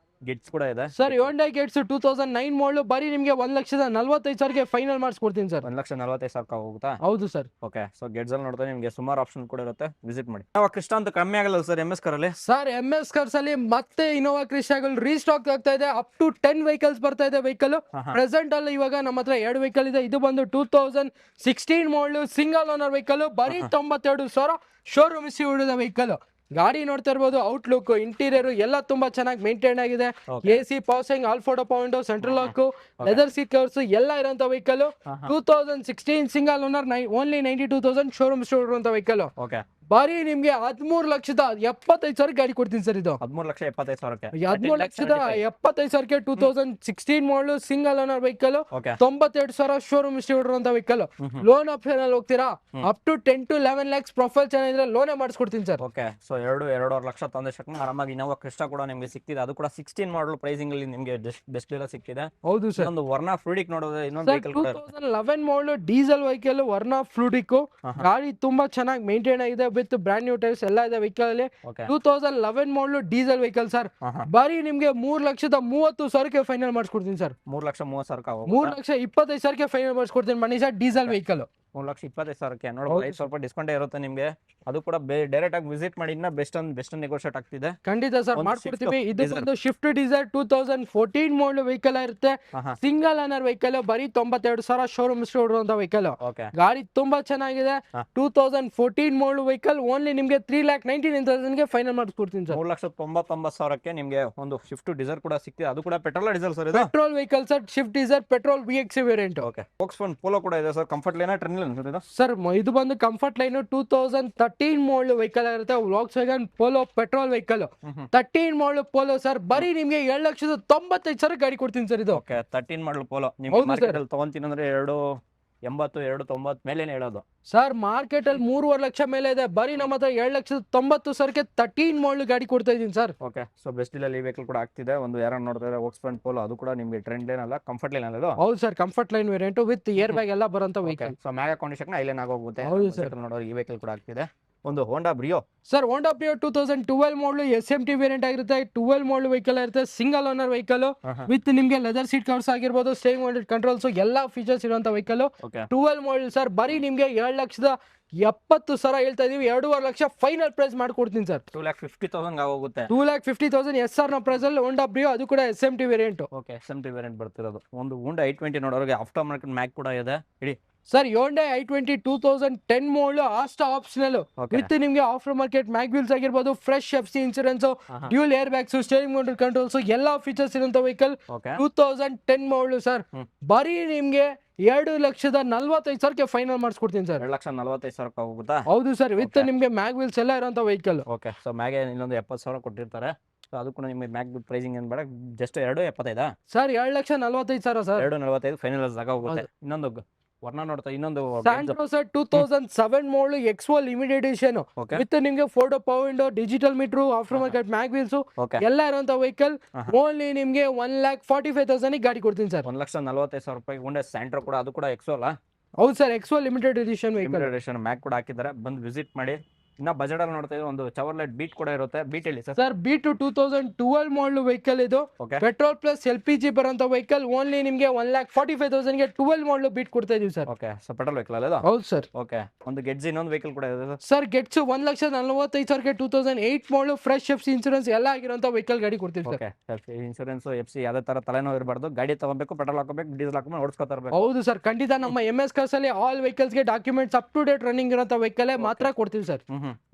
ಗಿಟ್ಸ್ ಕೂಡ ಇದೆ ಸರ್. Hyundai Getz 2009 ಮಾಡಲು ಬರೀ ನಿಮಗೆ 1,45,000ಕ್ಕೆ ಫೈನಲ್ ಮಾಡಿಸ್ಕೊಡ್ತೀನಿ ಸರ್. 1,40,000 ಹೋಗುತ್ತಾ? ಹೌದು ಸರ್. ಓಕೆ, ಸೊ ಗೆಟ್ಸ್ ಅಲ್ಲಿ ನೋಡಿದ್ರೆ ನಿಮಗೆ ಸುಮಾರು ಆಪ್ಷನ್ ಕೂಡ ಇರುತ್ತೆ, ವಿಸಿಟ್ ಮಾಡಿ. ಇನೋವಾ ಕ್ರಿಸ್ಟಾ ಅಂತ ಕಮ್ಮಿ ಆಗಲ್ಲ ಸರ್ MS ಕಾರ್ ಅಲ್ಲಿ? ಸರ್ MS ಕಾರ್ಸ್ ಅಲ್ಲಿ ಮತ್ತೆ ಇನೋವಾ ಕ್ರಿಸ್ಟಾಗಳು ರೀಸ್ಟಾಕ್ ಆಗ್ತಾ ಇದೆ. ಅಪ್ ಟು 10 ವೆಹಿಕಲ್ಸ್ ಬರ್ತಾ ಇದೆ ವೆಹಿಕಲ್. ಪ್ರೆಸೆಂಟ್ ಅಲ್ಲಿ ಇವಾಗ ನಮ್ಮ ಹತ್ರ 2 ವೆಹಿಕಲ್ ಇದೆ. ಇದು ಬಂದು 2016 ಮಾಡಲು ಸಿಂಗಲ್ ಓನರ್ ವೆಹಿಕಲ್. ಬರೀ 92,000 ಶೋರೂಮ್ ಉಳಿದ ವೆಹಿಕಲ್. ಗಾಡಿ ನೋಡ್ತಾ ಇರ್ಬೋದು, ಔಟ್ಲುಕ್ ಇಂಟೀರಿಯರ್ ಎಲ್ಲ ತುಂಬಾ ಚೆನ್ನಾಗಿ ಮೇಂಟೈನ್ ಆಗಿದೆ. AC power steering, all four point, central lock, leather seat covers ಎಲ್ಲ ಇರುವಂತ vehicle. 2016 single owner, only 92,000 showroom ಇರುವಂತ ವೆಹಿಕಲ್. ಬರೀ ನಿಮ್ಗೆ 13,75,000 ಗಾಡಿ ಕೊಡ್ತೀನಿ ಸರ್ ಇದು. 13,75,000ಕ್ಕೆ 13,75,000ಕ್ಕೆ 2016 ಮಾಡಲು ಸಿಂಗಲ್ ಓನರ್ ವೆಹಿಕಲ್. 92,000 ಶೋರೂಮ್ ಇರುವಂತ ವೆಹಿಕಲ್. ಲೋನ್ ಆಪ್ಷನ್ ಅಲ್ಲಿ ಹೋಗ್ತೀರಾ? Up to 10 to 11 lakhs profile ಚೆನ್ನಾಗಿದ್ರೆ ಲೋನೇ ಮಾಡಿಸ್ಕೊಡ್ತೀನಿ ಸರ್. ಓಕೆ, ಸೊ 2-2.5 ಲಕ್ಷ ತಂದಷ್ಟಕ್ಕೆ ಆರಾಮಾಗಿ ಇನೋವಾ ಕ್ರಿಸ್ಟಾ ಕೂಡ ನಿಮಗೆ ಸಿಕ್ತಿದೆ. ಅದು ಕೂಡ 16 ಮಾಡಲ್ ಪ್ರೈಸಿಂಗ್ ಅಲ್ಲಿ ನಿಮಗೆ ಬೆಸ್ಟ್ ಡೀಲ್ ಸಿಕ್ಕಿದೆ. ಹೌದು ಸರ್. ಒಂದು ವರ್ನಾ ಫ್ಲೂಡಿಕ್ ನೋಡೋದು, ಇನ್ನೊಂದು ವೆಹಿಕಲ್ 2011 ಮಾಡಲು ಡೀಸೆಲ್ ವೆಹಿಕಲ್ ವರ್ನಾ ಫ್ಲೂಡಿಕ್. ಗಾಡಿ ತುಂಬಾ ಚೆನ್ನಾಗಿ ಮೇಂಟೈನ್ ಆಗಿದೆ ವಿತ್ ಬ್ರಾಂಡ್ ನ್ಯೂ ಟೈರ್ಸ್ ಎಲ್ಲ ಇದೆ ವೆಹಿಕಲ್ ಅಲ್ಲಿ. 2011 ಮಾಡಲು ಡೀಸೆಲ್ ವೆಹಿಕಲ್ ಸರ್. ಬರೀ ನಿಮ್ಗೆ 3,30,000ಕ್ಕೆ ಫೈನಲ್ ಮಾಡಿಸ್ಕೊಡ್ತೀನಿ ಸರ್. 3,30,000 3,25,000ಕ್ಕೆ ಫೈನಲ್ ಮಾಡಿಸ್ಕೊಡ್ತೀನಿ ಬನ್ನಿ ಸರ್. ಡೀಸೆಲ್ ವೆಹಿಕಲ್ 3,25,000ಕ್ಕೆ ನೋಡಿ, ಸ್ವಲ್ಪ ಡಿಸ್ಕೌಂಟ್ ಇರುತ್ತೆ ನಿಮಗೆ. ಅದು ಕೂಡ ಡೈರೆಕ್ಟ್ ಆಗಿ ವಿಸಿಟ್ ಮಾಡಿ, ಇನ್ನ ಬೆಸ್ಟ್ ನೆಗೋಷಿಯೇಟ್ ಆಗ್ತಿದೆ. ಖಂಡಿತ ಸರ್, ಮಾಡ್ಕೊಡ್ತೀವಿ. ಇದು ಒಂದು ಶಿಫ್ಟ್ ಡಿಸೈರ್ 2014 ಮಾಡಲ್ ವೆಹಿಕಲ್ ಇರುತ್ತೆ. Single owner vehicle. ಬರೀ 92,000 ಶೋರೂಮ್ ಇರುವಂತ ವೆಹಿಕಲ್. ಗಾಡಿ ತುಂಬಾ ಚೆನ್ನಾಗಿದೆ. 2014 ಮಾಡಲ್ ವೆಹಿಕಲ್. ಓನ್ಲಿ ನಿಮ್ಗೆ 3,99,000ಗೆ ಫೈನಲ್ ಮಾಡಿಸ್ಕೊಡ್ತೀನಿ ಸರ್. 3,99,000ಕ್ಕೆ ನಿಮ್ಗೆ ಒಂದು ಶಿಫ್ಟ್ ಡಿಸೈರ್ ಕೂಡ ಸಿಕ್ತಿದೆ. ಅದು ಕೂಡ ಪೆಟ್ರೋಲ್ ಡೀಸೆಲ್ ಸರ್? ಇದು petrol vehicle sir. Swift Dzire petrol VX variant. Volkswagen polo ಕೂಡ ಇದೆ sir. Comfort line trend sir ಇದು ಬಂದು ಕಂಫರ್ಟ್ ಲೈನ್ 2013 ಮಾಡಲ್ ವೆಹಿಕಲ್ ಇರುತ್ತೆ. Volkswagen polo petrol vehicle. 13 ಮಾಡಲ್ ಪೋಲೋ ಸರ್. ಬರೀ ನಿಮ್ಗೆ 7,95,000 ಗಾಡಿ ಕೊಡ್ತೀನಿ ಸರ್ ಇದು. 13 ಮಾಡಲ್ ಪೋಲೋ ನೀವು ಮಾರ್ಕೆಟ್ ಅಲ್ಲಿ ತಗೊಂತೀನಿ ಅಂದ್ರೆ 2,80,2,90 ಮೇಲೇನೆ ಹೇಳೋದು ಸರ್. ಮಾರ್ಕೆಟ್ ಅಲ್ಲಿ 3.5 ಲಕ್ಷ ಮೇಲೆ ಇದೆ. ಬರೀ ನಮ್ಮ ಹತ್ರ 7,90,000ಕ್ಕೆ 13 ಮಾಡಲ್ ಗಾಡಿ ಕೊಡ್ತಾ ಇದೀನಿ sir. Okay, so best deal ಅಲ್ಲಿ ವೆಹಿಕಲ್ ಕೂಡ ಆಗ್ತಿದೆ. ಒಂದು ಯಾರು ನೋಡ್ತಾ ಇದ್ದಾರೆ Volkswagen ಪೋಲೋ, ಅದು ಕೂಡ ನಿಮಗೆ ಟ್ರೆಂಡ್ ಲೈನ್ ಅಲ್ಲ, ಕಂಫರ್ಟ್ ಲೈನ್ ಅಲ್ಲ? ಹೌದು sir, comfort line variant with air bag ಎಲ್ಲ ಬರುವಂತ ವೆಹಿಕಲ್. ಸೊ ಮ್ಯಾಗ ಕಂಡೀಷನ್ ಐಲೈನ್ ಆಗೋಗುತ್ತೆ. ಹೌದು ಸರ್. ನೋಡೋರು ಈ ವೆಹಿಕಲ್ ಕೂಡ ಆಗ್ತಿದೆ. ಒಂದು ಹೋಂಡಾ ಬ್ರಿಯೋ ಸರ್. ಹೋಂಡಾ ಬ್ರಿಯೋ 2012 ಮಾಡಲ್ SMT ವೇರಿಯಂಟ್ ಆಗಿರುತ್ತೆ. 12 ಮಾಡಲ್ ವೆಹಿಕಲ್ ಇರುತ್ತೆ. ಸಿಂಗಲ್ ಓನರ್ ವೆಹಿಕಲ್ ವಿತ್ ನಿಮ್ಗೆ ಲೆದರ್ ಸೀಟ್ ಕವರ್ಸ್ ಆಗಿರ್ಬೋದು, ಸ್ಟೇರಿಂಗ್ ಮೌಂಟೆಡ್ ಕಂಟ್ರೋಲ್ಸ್ ಎಲ್ಲ ಫೀಚರ್ಸ್ ಇರುವಂತ ವೆಹಿಕಲ್. 12 ಮಾಡಲ್ ಸರ್. ಬರೀ ನಿಮ್ಗೆ 7,70,000 ಹೇಳ್ತಾ ಇದೀವಿ. 2.5 ಲಕ್ಷ ಫೈನಲ್ ಪ್ರೈಸ್ ಮಾಡ್ಕೊಡ್ತೀನಿ ಸರ್. 2,50,000 ಆಗೋಗುತ್ತೆ. 2,50,000 SR ನ ಪ್ರೈಸ್ ಅಲ್ಲಿ ಹೋಂಡಾ ಬ್ರಿಯೋ, ಅದು ಕೂಡ SMT ವೇರಿಯಂಟ್. SMT ವೇರಿಯಂಟ್ ಬರ್ತಿರೋದು. ಒಂದು ಹೋಂಡಾ i20 ನೋಡೋರಿಗೆ ಆಫ್ಟರ್ ಮಾರ್ಕೆಟ್ ಮ್ಯಾಕ್ ಕೂಡ ಇದೆ. ಇಡಿ sir. Hyundai i20 2010 model Asta optional with ನಿಮ್ಗೆ ಆಫ್ಟರ್ ಮಾರ್ಕೆಟ್ ಮ್ಯಾಗ್ ವೀಲ್ಸ್ ಆಗಿರ್ಬೋದು, fresh FC insurance, dual air bags, steering mounted controls ಎಲ್ಲ ಫೀಚರ್ಸ್ ಇರುವಂತ ವೆಹಿಕಲ್. 2010 model sir. ಬರೀ ನಿಮ್ಗೆ 2,45,000ಕ್ಕೆ ಫೈನಲ್ ಮಾಡಿಸ್ಕೊಡ್ತೀನಿ ಸರ್. 2,45,000 ಹೋಗುತ್ತಾ? ಹೌದು ಸರ್, ವಿತ್ ನಿಮ್ಗೆ ಮ್ಯಾಗ್ ವೀಲ್ಸ್ ಎಲ್ಲ ಇರುವಂತ ವೆಹಿಕಲ್. ಓಕೆ, ಸೊ ಮ್ಯಾಗೆ ಇನ್ನೊಂದು 70,000 ಕೊಟ್ಟಿರ್ತಾರೆ. ಸೊ ಅದು ಕೂಡ ನಿಮಗೆ ಮ್ಯಾಕ್ ಪ್ರೈಸಿಂಗ್ ಏನ್ ಬೇಡ, ಜಸ್ಟ್ 2,75,000 ಸರ್. 2,45,000 ಸರ್. 2,45,000 ಫೈನಲ್ ಆಗೋಗುತ್ತೆ. ಇನ್ನೊಂದು ವರ್ಣ ನೋಡ್ತಾ, ಇನ್ನೊಂದು Santro sir 2007 model XO limited edition with ನಿಮ್ಗೆ four power window, digital meter, after market mag wheels ಎಲ್ಲ ಇರುವಂತ ವೆಹಿಕಲ್. ಓನ್ಲಿ ನಿಮ್ಗೆ 1,45,000 ಗಾಡಿ ಕೊಡ್ತೀನಿ ಸರ್. 1,45,000 ಹೋಂಡಾ ಸ್ಯಾಂಟ್ರೋ ಕೂಡ, ಅದು ಕೂಡ XO ಅಲ್ಲ? ಹೌದು sir, XO limited edition vehicle. Mag ಕೂಡ ಹಾಕಿದ್ದಾರೆ, ಬಂದು ವಿಸಿಟ್ ಮಾಡಿ. ಇನ್ನ ಬಜೆಟ್ ಅಲ್ಲಿ ನೋಡ್ತಾ ಇದ್ದೀವಿ, ಒಂದು ಚವರ್ಲೆಟ್ ಬೀಟ್ ಕೂಡ ಇರುತ್ತೆ. ಬೀಟ್ ಹೇಳಿ sir. Sir, Beat 2012 model vehicle ಇದು. ಪೆಟ್ರೋಲ್ ಪ್ಲಸ್ LPG ಬರುವಂತ ವೆಹಿಕಲ್. ಓನ್ಲಿ ನಿಮ್ಗೆ 1,45,000ಗೆ 12 ಮಾಡಲ್ ಬೀಟ್ ಕೊಡ್ತಾ ಇದೀವಿ sir. Okay, so petrol vehicle ಅಲ್ಲ? ಹೌದು ಸರ್. ಓಕೆ, ಒಂದು ಗೆಟ್ಸ್ ಇನ್ನೊಂದು ವೆಹಿಕಲ್ ಕೂಡ ಇದೆ ಸರ್. ಗೆಟ್ಸ್ 1,45,000ಗೆ 2008 ಮಾಡಲ್ ಫ್ರೆಶ್ FC ಇನ್ಶೂರೆನ್ಸ್ ಎಲ್ಲ ಆಗಿರುವಂತ ವೆಹಿಕಲ್ ಗಾಡಿ ಕೊಡ್ತೀವಿ ಸರ್. ಓಕೆ, ಇನ್ಶೂರೆನ್ಸ್ FC ಯಾವ್ದೇ ತರ ತಲೆನೋವು ಇರಬಾರ್ದು. ಗಾಡಿ ತಗೋಬೇಕು, ಪೆಟ್ರೋಲ್ ಹಾಕೋಬೇಕು, ಡೀಸೆಲ್ ಹಾಕೊಂಡು ಓಡಿಸ್ಕೊತಾ ಇರಬೇಕು. ಹೌದು ಸರ್, ಖಂಡಿತ ನಮ್ಮ MS ಕಾರ್ಸ್ ಅಲ್ಲಿ ಆಲ್ ವೆಹಿಕಲ್ಸ್ ಗೆ documents up to date running ಇರುವಂತ ವೆಹಿಕಲ್ ಮಾತ್ರ ಕೊಡ್ತೀವಿ ಸರ್.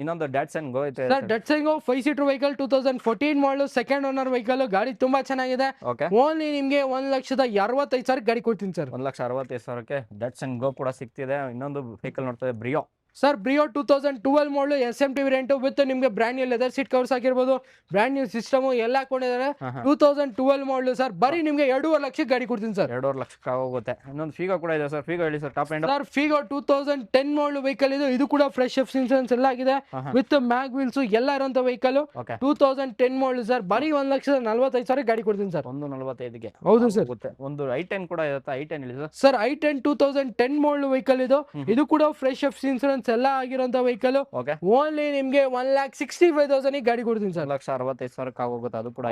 ಇನ್ನೊಂದು ಡ್ಯಾಟ್ಸನ್ ಗೋ ಐತೆ ಸರ್ ಡಟ್ಸಂಗೋ 5 ಸೀಟರ್ ವೆಹಿಕಲ್ 2014 ಮಾಡಲು ಸೆಕೆಂಡ್ ಓನರ್ ವೆಹಿಕಲ್ ಗಾಡಿ ತುಂಬಾ ಚೆನ್ನಾಗಿದೆ ಓಕೆ ಓನ್ಲಿ ನಿಮ್ಗೆ 1,65,000 ಗಾಡಿ ಕೊಡ್ತೀನಿ ಸರ್ 1,65,000ಕ್ಕೆ ಡ್ಯಾಟ್ಸನ್ ಗೋ ಕೂಡ ಸಿಗ್ತಿದೆ ಇನ್ನೊಂದು ವೆಹಿಕಲ್ ನೋಡ್ತದೆ ಬ್ರಿಯೋ ಸರ್ ಬ್ರಿಯೋ 2012 ಮಾಡಲು SMT ವೇರಿಯಂಟ್ ವಿತ್ ನಿಮಗೆ brand new leather seat covers ಆಗಿರ್ಬೋದು ಬ್ರ್ಯಾಂಡ್ ನ್ಯೂ ಸಿಸ್ಟಮ್ ಎಲ್ಲ ಹಾಕೊಂಡಿದ್ದಾರೆ 2012 ಮಾಡಲು ಸರ್ ಬರೀ ನಿಮಗೆ 2.5 ಲಕ್ಷಕ್ಕೆ ಗಾಡಿ ಕೊಡ್ತೀನಿ ಸರ್ 2.5 ಲಕ್ಷಕ್ಕೆ ಹೋಗುತ್ತೆ ಇನ್ನೊಂದು ಫೀಗೋ ಕೂಡ ಇದೆ ಸರ್ ಫೀಗೋ ಹೇಳಿ sir top end sir Figo 2010 ಮಾಡಲು ವೆಹಿಕಲ್ ಇದು ಕೂಡ ಫ್ರೆಶ್ ಇನ್ಸೂರೆನ್ಸ್ ಎಲ್ಲ ಆಗಿದೆ ವಿತ್ ಮ್ಯಾಗ್ ವೀಲ್ಸ್ ಎಲ್ಲ ಇರುವಂತ ವೆಹಿಕಲ್ 2010 ಮಾಡಲು ಸರ್ ಬರೀ 1,45,000 ಗಾಡಿ ಕೊಡ್ತೀನಿ ಸರ್ 1.45ಗೆ ಹೌದು ಸರ್ ಒಂದು i10 ಕೂಡ ಇರುತ್ತೆ i10 ಹೇಳಿ ಸರ್ ಸರ್ i10 2010 ಮಾಡಲು ವೆಹಿಕಲ್ ಇದು ಕೂಡ ಫ್ರೆಶ್ ಇನ್ಸೂರೆನ್ಸ್ ಎಲ್ಲ ಆಗಿರೋಂತ ವೆಹಿಕಲ್ ಓನ್ಲಿ ನಿಮ್ಗೆ 1,65,000 ಗಾಡಿ ಕೊಡ್ತೀನಿ ಸರ್ 1,65,000 ಆಗೋಗುತ್ತೆ ಅದು ಕೂಡ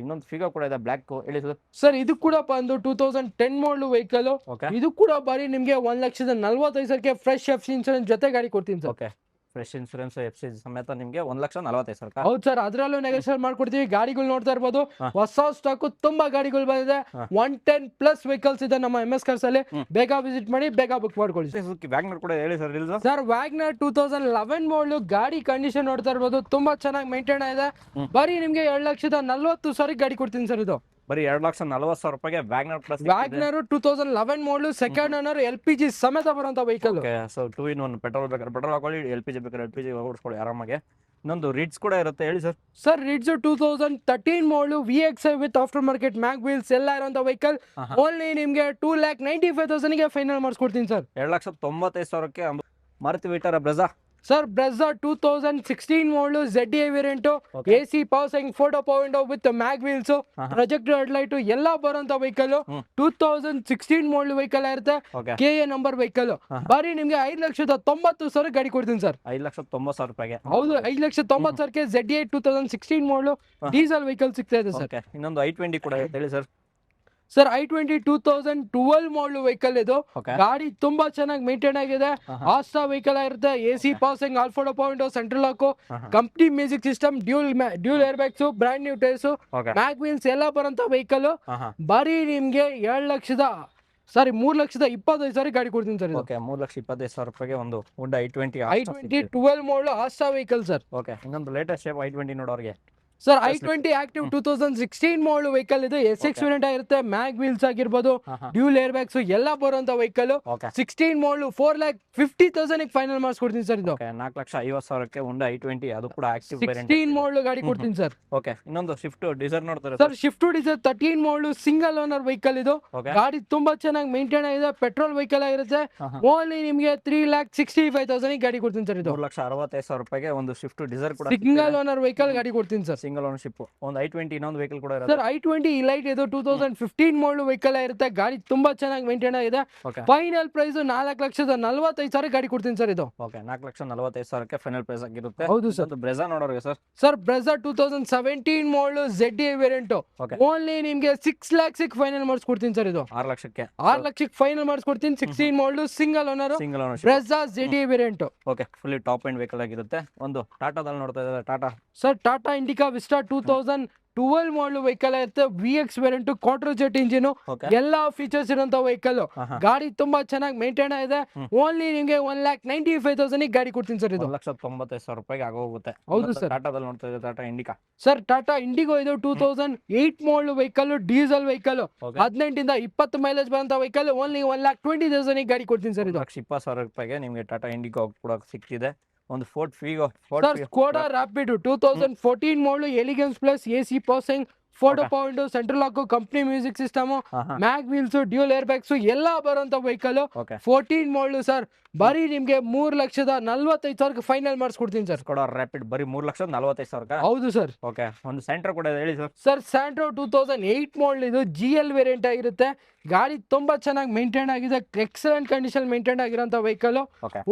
ಇನ್ನೊಂದು ಫಿಗೋ ಕೂಡ ಇದೆ ಬ್ಲಾಕ್ ಹೇಳಿ ಸರ್ ಸರ್ ಇದು ಕೂಡ ಬಂದು 2010 ಮಾಡಲು ವೆಹಿಕಲ್ ಇದು ಕೂಡ ಬರೀ ನಿಮ್ಗೆ 1,45,000 ಫ್ರೆಶ್ ಇನ್ಸೂರೆನ್ಸ್ ಜೊತೆ ಗಾಡಿ ಕೊಡ್ತೀನಿ sir okay fresh insurance FC ಸಮೇತ ನಿಮಗೆ 1,45,000 ಹೌದು ಸರ್ ಅದರಲ್ಲೂ ನೆಗೋಷಿಯೇಟ್ ಮಾಡ್ಕೊಡ್ತೀವಿ ಗಾಡಿಗಳು ನೋಡ್ತಾ ಇರ್ಬೋದು ಹೊಸ ಸ್ಟಾಕ್ ತುಂಬಾ ಗಾಡಿಗಳು ಬಂದಿದೆ 110+ ವೆಹಿಕಲ್ಸ್ ಇದೆ ನಮ್ಮ MS ಕಾರ್ಸ್ ಅಲ್ಲಿ ಬೇಗ ವಿಸಿಟ್ ಮಾಡಿ ಬೇಗ ಬುಕ್ ಮಾಡ್ಕೊಳ್ಳಿ ವ್ಯಾಗ್ನರ್ ಕೂಡ ಹೇಳಿ ಸರ್ ಸರ್ ವ್ಯಾಗ್ನರ್ 2011 ಮಾಡಲು ಗಾಡಿ ಕಂಡೀಷನ್ ನೋಡ್ತಾ ಇರ್ಬೋದು ತುಂಬಾ ಚೆನ್ನಾಗಿ ಮೇಂಟೈನ್ ಇದೆ ಬರೀ ನಿಮ್ಗೆ 2,40,000 ಗಾಡಿ ಕೊಡ್ತೀನಿ ಸರ್ ಇದು ಬರೀ 2,40,000 ವ್ಯಾಗ್ನರ್ ಪ್ಲಸ್ ವ್ಯಾಗ್ನರ್ 2011 ಮಾಡಲು ಸೆಕೆಂಡ್ ಓನರ್ LPG ಸಮೇತ ಬರುವಂತ ವೆಹಿಕಲ್ ಸೊ 2-in-1 ಪೆಟ್ರೋಲ್ ಬೇಕಾದ್ರೆ ಪೆಟ್ರೋಲ್ ಹಾಕೊಳ್ಳಿ LPG ಬೇಕಾದ್ರೆ LPG ಓಡಿಸ್ಕೊಳ್ಳಿ ಆರಾಮಾಗಿ ಇನ್ನೊಂದು ರಿಡ್ಸ್ ಕೂಡ ಇರುತ್ತೆ ಹೇಳಿ sir sir ರಿಡ್ಸ್ 2013 model VXI with after market mag wheels ಎಲ್ಲ ಇರುವಂತ ವೆಹಿಕಲ್ ಓನ್ಲಿ ನಿಮ್ಗೆ 2,95,000 ಫೈನಲ್ ಮಾಡಿಸ್ಕೊಡ್ತೀನಿ sir 2,95,000 Maruti Vitara Brezza sir Brezza 2016 model ZDI variant AC power steering 4.0 with mag wheels projector headlight ಎಲ್ಲ ಬರುವಂತ ವೆಹಿಕಲ್ 2016 ಮಾಡಲು ವೆಹಿಕಲ್ ಇರುತ್ತೆ KA number vehicle ಬರೀ ನಿಮ್ಗೆ 5,90,000 ಗಾಡಿ ಕೊಡ್ತೀನಿ ಸರ್ 5,90,000 ಹೌದು 5,90,000 ZDI 2016 ಮಾಡಲು ಡೀಸೆಲ್ ವೆಹಿಕಲ್ ಸಿಗ್ತಾ ಇದೆ ಸರ್ ಇನ್ನೊಂದು i20 ಕೂಡ ಹೇಳಿ ಸರ್ ಸರ್ i20 2012 ಮಾಡಲು ವೆಹಿಕಲ್ ಇದು ಗಾಡಿ ತುಂಬಾ ಚೆನ್ನಾಗಿ ಮೇಂಟೈನ್ ಆಗಿದೆ ಆಸ್ಟಾ ವೆಹಿಕಲ್ ಆಗಿರುತ್ತೆ AC passing all four point central lock company music system dual air bags brand new tyres mag wheels ಎಲ್ಲ ಬರುವಂತ ವೆಹಿಕಲ್ ಬರೀ ನಿಮ್ಗೆ 3,25,000 ಗಾಡಿ ಕೊಡ್ತೀನಿ ಸರ್ ಓಕೆ 3,25,000 ಒಂದು ಹುಂಡಾ i20 12 model Asta vehicle sir okay ಇನ್ನೊಂದು ಲೇಟೆಸ್ಟ್ ಶೇಪ್ i20 ನೋಡೋರಿಗೆ sir i20 active 2016 model vehicle ಇದು SX ವೇರಿಯಂಟ್ ಆಗಿರುತ್ತೆ ಮ್ಯಾಗ್ ವೀಲ್ಸ್ ಆಗಿರ್ಬೋದು ಡ್ಯೂಲ್ ಏರ್ ಬ್ಯಾಗ್ಸ್ ಎಲ್ಲ ಬರುವಂತ ವೆಹಿಕಲ್ 16 ಮಾಡಲು 4,50,000 ಫೈನಲ್ ಮಾಡಿಸ್ಕೊಡ್ತೀನಿ ಸರ್ ಇದು 4,50,000 ಹುಂಡಾ i20 ಅದು ಕೂಡ ಆಕ್ಟಿವ್ ವೇರಿಯಂಟ್ 16 ಮಾಡಲು ಗಾಡಿ ಕೊಡ್ತೀನಿ ಸರ್ ಓಕೆ ಇನ್ನೊಂದು ಸ್ವಿಫ್ಟ್ ಡಿಸೈರ್ ನೋಡ್ತಾರೆ ಸರ್ ಸ್ವಿಫ್ಟ್ ಡಿಸೈರ್ 13 ಮಾಡಲು ಸಿಂಗಲ್ ಓನರ್ ವೆಹಿಕಲ್ ಇದು ಗಾಡಿ ತುಂಬಾ ಚೆನ್ನಾಗಿ ಮೇಂಟೈನ್ ಆಗಿದೆ ಪೆಟ್ರೋಲ್ ವೆಹಿಕಲ್ ಆಗಿರುತ್ತೆ ಓನ್ಲಿ ನಿಮಗೆ 3,65,000 ಗಾಡಿ ಕೊಡ್ತೀನಿ ಸರ್ ಇದು 3,65,000 ಒಂದು ಸ್ವಿಫ್ಟ್ ಡಿಸೈರ್ ಕೂಡ ಸಿಂಗಲ್ ಓನರ್ ವೆಹಿಕಲ್ ಗಾಡಿ ಕೊಡ್ತೀನಿ ಸರ್ ಸಿಂಗಲ್ ಓನರ್ಶಿಪ್ ಒಂದು i20 ಇನ್ನೊಂದು ವೆಹಿಕಲ್ ಕೂಡ ಇರುತ್ತೆ ಸರ್ i20 ಇಲೈಟ್ ಇದು 2015 ಮಾಡಲು ವೆಹಿಕಲ್ ಇರುತ್ತೆ ಗಾಡಿ ತುಂಬಾ ಚೆನ್ನಾಗಿ ಮೇಂಟೈನ್ ಆಗಿದೆ ಫೈನಲ್ ಪ್ರೈಸ್ 4,45,000 ಗಾಡಿ ಕೊಡ್ತೀನಿ ಸರ್ ಇದು ಓಕೆ 4,45,000 ಫೈನಲ್ ಪ್ರೈಸ್ ಆಗಿರುತ್ತೆ ಹೌದು ಸರ್ ಬ್ರೆಜಾ ನೋಡೋರಿಗೆ ಸರ್ ಬ್ರೆಜಾ 2017 ಮಾಡಲು ZDI ವೇರಿಯಂಟ್ ಓನ್ಲಿ ನಿಮ್ಗೆ 6 lakhs ಫೈನಲ್ ಮಾಡಿಸ್ಕೊಡ್ತೀನಿ ಸರ್ ಇದು 6 ಲಕ್ಷಕ್ಕೆ ಫೈನಲ್ ಮಾಡಿಸ್ಕೊಡ್ತೀನಿ 16 ಮಾಡಲು single owner Brezza ZDI variant okay fully top end vehicle ಆಗಿರುತ್ತೆ ಒಂದು ಟಾಟಾದಲ್ಲಿ ನೋಡ್ತಾ ಇದ್ದಾರೆ Tata sir Tata Indica Vista 2012 ಮಾಡಲು ವೆಹಿಕಲ್ ಇರುತ್ತೆ VX variant quarter jet engine ಎಲ್ಲಾ ಫೀಚರ್ಸ್ ಇರುವಂತ ವೆಹಿಕಲ್ ಗಾಡಿ ತುಂಬಾ ಚೆನ್ನಾಗಿ ಮೇಂಟೈನ್ ಆಗಿದೆ ಓನ್ಲಿ ನಿಮಗೆ 1,95,000 ಗಾಡಿ ಕೊಡ್ತೀನಿ ಸರ್ ಇದು 1,95,000 ಆಗೋಗುತ್ತೆ ಹೌದು ಸರ್ ಟಾಟಾದಲ್ಲಿ ನೋಡ್ತಾ ಇದ್ದಾರೆ Tata Indica sir Tata IndiGo ಇದು 2008 ಮಾಡಲು ವೆಹಿಕಲ್ ಡೀಸೆಲ್ ವೆಹಿಕಲ್ 18 ಇಂದ 20 ಮೈಲೇಜ್ ಬರುವಂತ ವೆಹಿಕಲ್ ಓನ್ಲಿ 1,20,000 ಗಾಡಿ ಕೊಡ್ತೀನಿ ಸರ್ ಇದು 1,20,000 ನಿಮಗೆ ಟಾಟಾ ಇಂಡಿಗೋ ಕೂಡ ಸಿಗ್ತಿದೆ ಒಂದು ಫೋರ್ಡ್ ಫಿಗೋ ಸ್ಕೋಡಾ ರಾಪಿಡ್ 2014 ಮಾಡಲು elegance plus AC passing 4.0 central lock company music system ಮ್ಯಾಗ್ ವೀಲ್ಸ್ ಡ್ಯೂಲ್ ಏರ್ ಬ್ಯಾಗ್ಸ್ ಎಲ್ಲ ಬರುವಂತ ವೆಹಿಕಲ್ 14 ಮಾಡಲು ಸರ್ ಬರೀ ನಿಮ್ಗೆ 3,45,000 ಫೈನಲ್ ಮಾಡಿಸ್ಕೊಡ್ತೀನಿ ಸರ್ ಸ್ಕೋಡಾ ರಾಪಿಡ್ ಬರೀ 3,45,000 ಹೌದು ಸರ್ ಓಕೆ ಒಂದು ಸೆಂಟ್ರೋ ಕೂಡ ಹೇಳಿ ಸರ್ ಸ್ಯಾಂಟ್ರೋ 2008 ಮಾಡಲ್ ಇದು GL ವೇರಿಯಂಟ್ ಆಗಿರುತ್ತೆ ಗಾಡಿ ತುಂಬಾ ಚೆನ್ನಾಗಿ ಮೇಂಟೈನ್ ಆಗಿದೆ ಎಕ್ಸಲೆಂಟ್ ಕಂಡೀಷನ್ ಮೇಂಟೈನ್ ಆಗಿರೋಂತ ವೆಹಿಕಲ್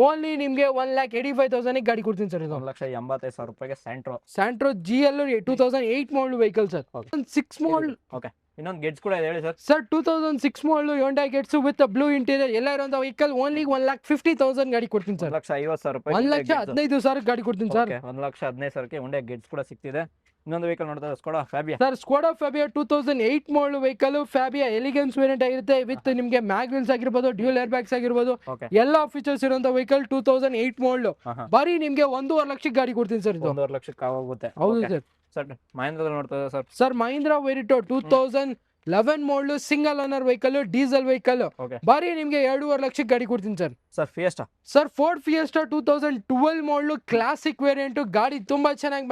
ಓನ್ಲಿ ನಿಮ್ಗೆ 1,85,000 ಗಾಡಿ ಕೊಡ್ತೀನಿ ಸರ್ ಇದು 1,85,000 Santro GL 2008 model vehicle sir 6 model okay ಇನ್ನೊಂದು ಗೇಟ್ಸ್ ಕೂಡ ಇದೆ ಹೇಳಿ sir 2006 model Hyundai Getz with blue interior ಎಲ್ಲ ಇರುವಂತ ವೆಹಿಕಲ್ ಓನ್ಲಿ 1,50,000 ಗಾಡಿ ಕೊಡ್ತೀನಿ ಸರ್ 1,50,000 1,15,000 ಗಾಡಿ ಕೊಡ್ತೀನಿ ಸರ್ 1,15,000 Hyundai ಗೇಟ್ಸ್ ಕೂಡ ಸಿಗ್ತಿದೆ ಇನ್ನೊಂದು ವೆಹಿಕಲ್ ನೋಡ್ತಾ Skoda Fabia. Sir Skoda Fabia 2008 model vehicle, Fabia elegance variant ಆಗಿರುತ್ತೆ ವಿತ್ ನಿಮಗೆ ಮ್ಯಾಗ್ ವೀಲ್ಸ್ ಆಗಿರ್ಬೋದು, ಡ್ಯೂಲ್ ಏರ್ ಬ್ಯಾಗ್ಸ್ ಆಗಿರ್ಬೋದು, ಓಕೆ ಎಲ್ಲಾ ಫೀಚರ್ಸ್ ಇರುವಂತ ವೆಹಿಕಲ್ 2008 ಮಾಡಲ್. ಬರೀ ನಿಮ್ಗೆ 1.5 ಲಕ್ಷಕ್ಕೆ ಗಾಡಿ ಕೊಡ್ತೀನಿ ಸರ್ ಇದು. 1.5 ಲಕ್ಷಕ್ಕೆ ಆಗೋಗುತ್ತೆ. ಹೌದು ಸರ್. ಸರ್ ಮಹೇಂದ್ರ ನೋಡ್ತಾ sir. Sir Mahindra Verito 2011 model, single owner vehicle, diesel vehicle, okay ಬರೀ ನಿಮ್ಗೆ 2.5 ಲಕ್ಷಕ್ಕೆ ಗಾಡಿ ಕೊಡ್ತೀನಿ sir. Sir Fiesta. Sir Ford Fiesta 2012 model, classic variant, ಗಾಡಿ ತುಂಬಾ ಚೆನ್ನಾಗಿ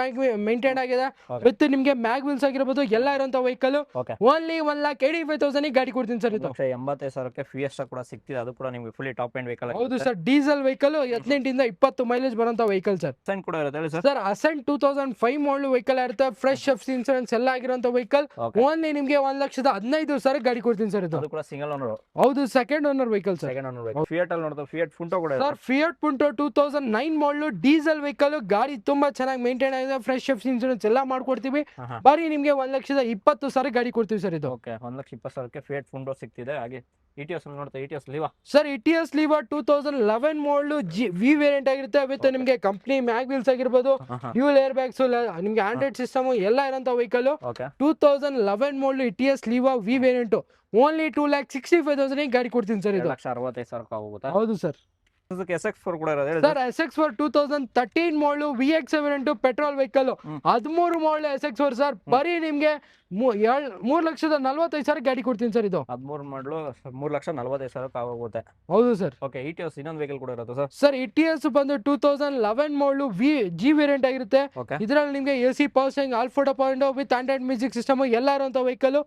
ಮೇಂಟೈನ್ ಆಗಿದೆ ವಿತ್ ನಿಮ್ಗೆ ಮ್ಯಾಗ್ ವೀಲ್ಸ್ ಆಗಿರ್ಬೋದು ಎಲ್ಲ ಇರುವಂತ ವೆಹಿಕಲ್. ಓಕೆ ಓನ್ಲಿ 1,85,000 ಗಾಡಿ ಕೊಡ್ತೀನಿ ಸರ್ ಇದು. 1,85,000ಕ್ಕೆ ಫಿಯೆಸ್ಟಾ ಕೂಡ ಸಿಗ್ತಿದೆ, ಅದು ಕೂಡ ನಿಮಗೆ ಫುಲ್ಲಿ ಟಾಪ್ ಎಂಡ್ ವೆಹಿಕಲ್. ಹೌದು ಸರ್, ಡೀಸೆಲ್ ವೆಹಿಕಲ್, 18 ಇಂದ 20 ಮೈಲೇಜ್ ಬರುವಂತ ವೆಹಿಕಲ್ ಸರ್. ಅಸೆಂಟ್ ಕೂಡ ಇರುತ್ತೆ ಹೇಳಿ ಸರ್. ಸರ್ ಅಸೆಂಟ್ 2005 ಮಾಡಲ್ ವೆಹಿಕಲ್ ಇರುತ್ತೆ, ಫ್ರೆಶ್ ಎಫ್ಸಿ ಇನ್ಸೂರೆನ್ಸ್ ಎಲ್ಲ ಆಗಿರುವಂತ ವೆಹಿಕಲ್. ಓನ್ಲಿ ನಿಮ್ಗೆ 1,15,000 ಗಾಡಿ ಕೊಡ್ತೀನಿ ಸರ್ ಇದು. ಅದು ಕೂಡ ಸಿಂಗಲ್ ಓನರ್. ಹೌದು, second owner vehicle sir. Second owner vehicle. Fiat ಅಲ್ಲಿ ನೋಡ್ತಾ ಫಿಯಟ್ ಫುಂಟೋ ಕೂಡ ಇದೆ. ಸರ್ ಫಿಯಟ್ ಪುಂಟೋ 2009 ಮಾಡಲ್, ಡೀಸೆಲ್ ವೆಹಿಕಲ್, ಗಾಡಿ ತುಂಬಾ ಚೆನ್ನಾಗಿ ಮೇಂಟೈನ್ ಆಗಿದೆ, ಫ್ರೆಶ್ ಎಫ್ಸಿ ಇನ್ಸೂರೆನ್ಸ್ ಎಲ್ಲ ಮಾಡ್ಕೊಡ್ತೀವಿ. ಬರೀ ನಿಮ್ಗೆ 1,20,000 ಗಾಡಿ ಕೊಡ್ತೀವಿ ಸರ್ ಇದು. ಓಕೆ 1,20,000ಕ್ಕೆ ಫಿಯಟ್ ಫುಂಟೋ ಸಿಗ್ತಿದೆ. ಹಾಗೆ ಇಟಿಎಸ್ ನೋಡ್ತಾ ETS Liva. Sir ETS Liva 2011 model, V variant ಆಗಿರುತ್ತೆ ವಿತ್ ನಿಮ್ಗೆ ಕಂಪ್ನಿ ಮ್ಯಾಗ್ ವೀಲ್ಸ್ ಆಗಿರ್ಬೋದು, ಡ್ಯೂಲ್ ಏರ್ ಬ್ಯಾಗ್ಸ್, ನಿಮ್ಗೆ ಆಂಡ್ರಾಯ್ಡ್ ಸಿಸ್ಟಮ್ ಎಲ್ಲ ಇರೋಂತ vehicle. Okay 2011 model ETS Liva V variant, only 2,65,000 ಗಾಡಿ ಕೊಡ್ತೀನಿ ಸರ್ ಇದು. 2,65,000 ಆಗುತ್ತೆ. ಹೌದು ಸರ್. SX4 ಕೂಡ ಇರೋದು ಹೇಳಿ ಸರ್ SX4 2013 ಮಾಡಲ್, VX ವೇರಿಯಂಟ್, ಪೆಟ್ರೋಲ್ ವೆಹಿಕಲ್, 13 ಮಾಡಲ್ SX4 ಸರ್. ಬರೀ ನಿಮ್ಗೆ 3,40,000 ಗಾಡಿ ಕೊಡ್ತೀನಿ ಸರ್ ಇದು. 13 ಮಾಡಲು 3,40,000 ಆಗೋಗುತ್ತೆ. ಹೌದು ಸರ್. ಓಕೆ ಇಟಿಎಸ್ ಇನ್ನೊಂದು ವೆಹಿಕಲ್ ಕೂಡ ಇರುತ್ತೆ ಸರ್. ಸರ್ ಇಟಿಎಸ್ ಬಂದು 2011 ಮಾಡಲು, ಜಿ ವೇರಿಯಂಟ್ ಆಗಿರುತ್ತೆ. ಓಕೆ ಇದ್ರಲ್ಲಿ ನಿಮ್ಗೆ AC power steering, all four point with Android music system ಎಲ್ಲ ಇರುವಂತ ವೆಹಿಕಲ್.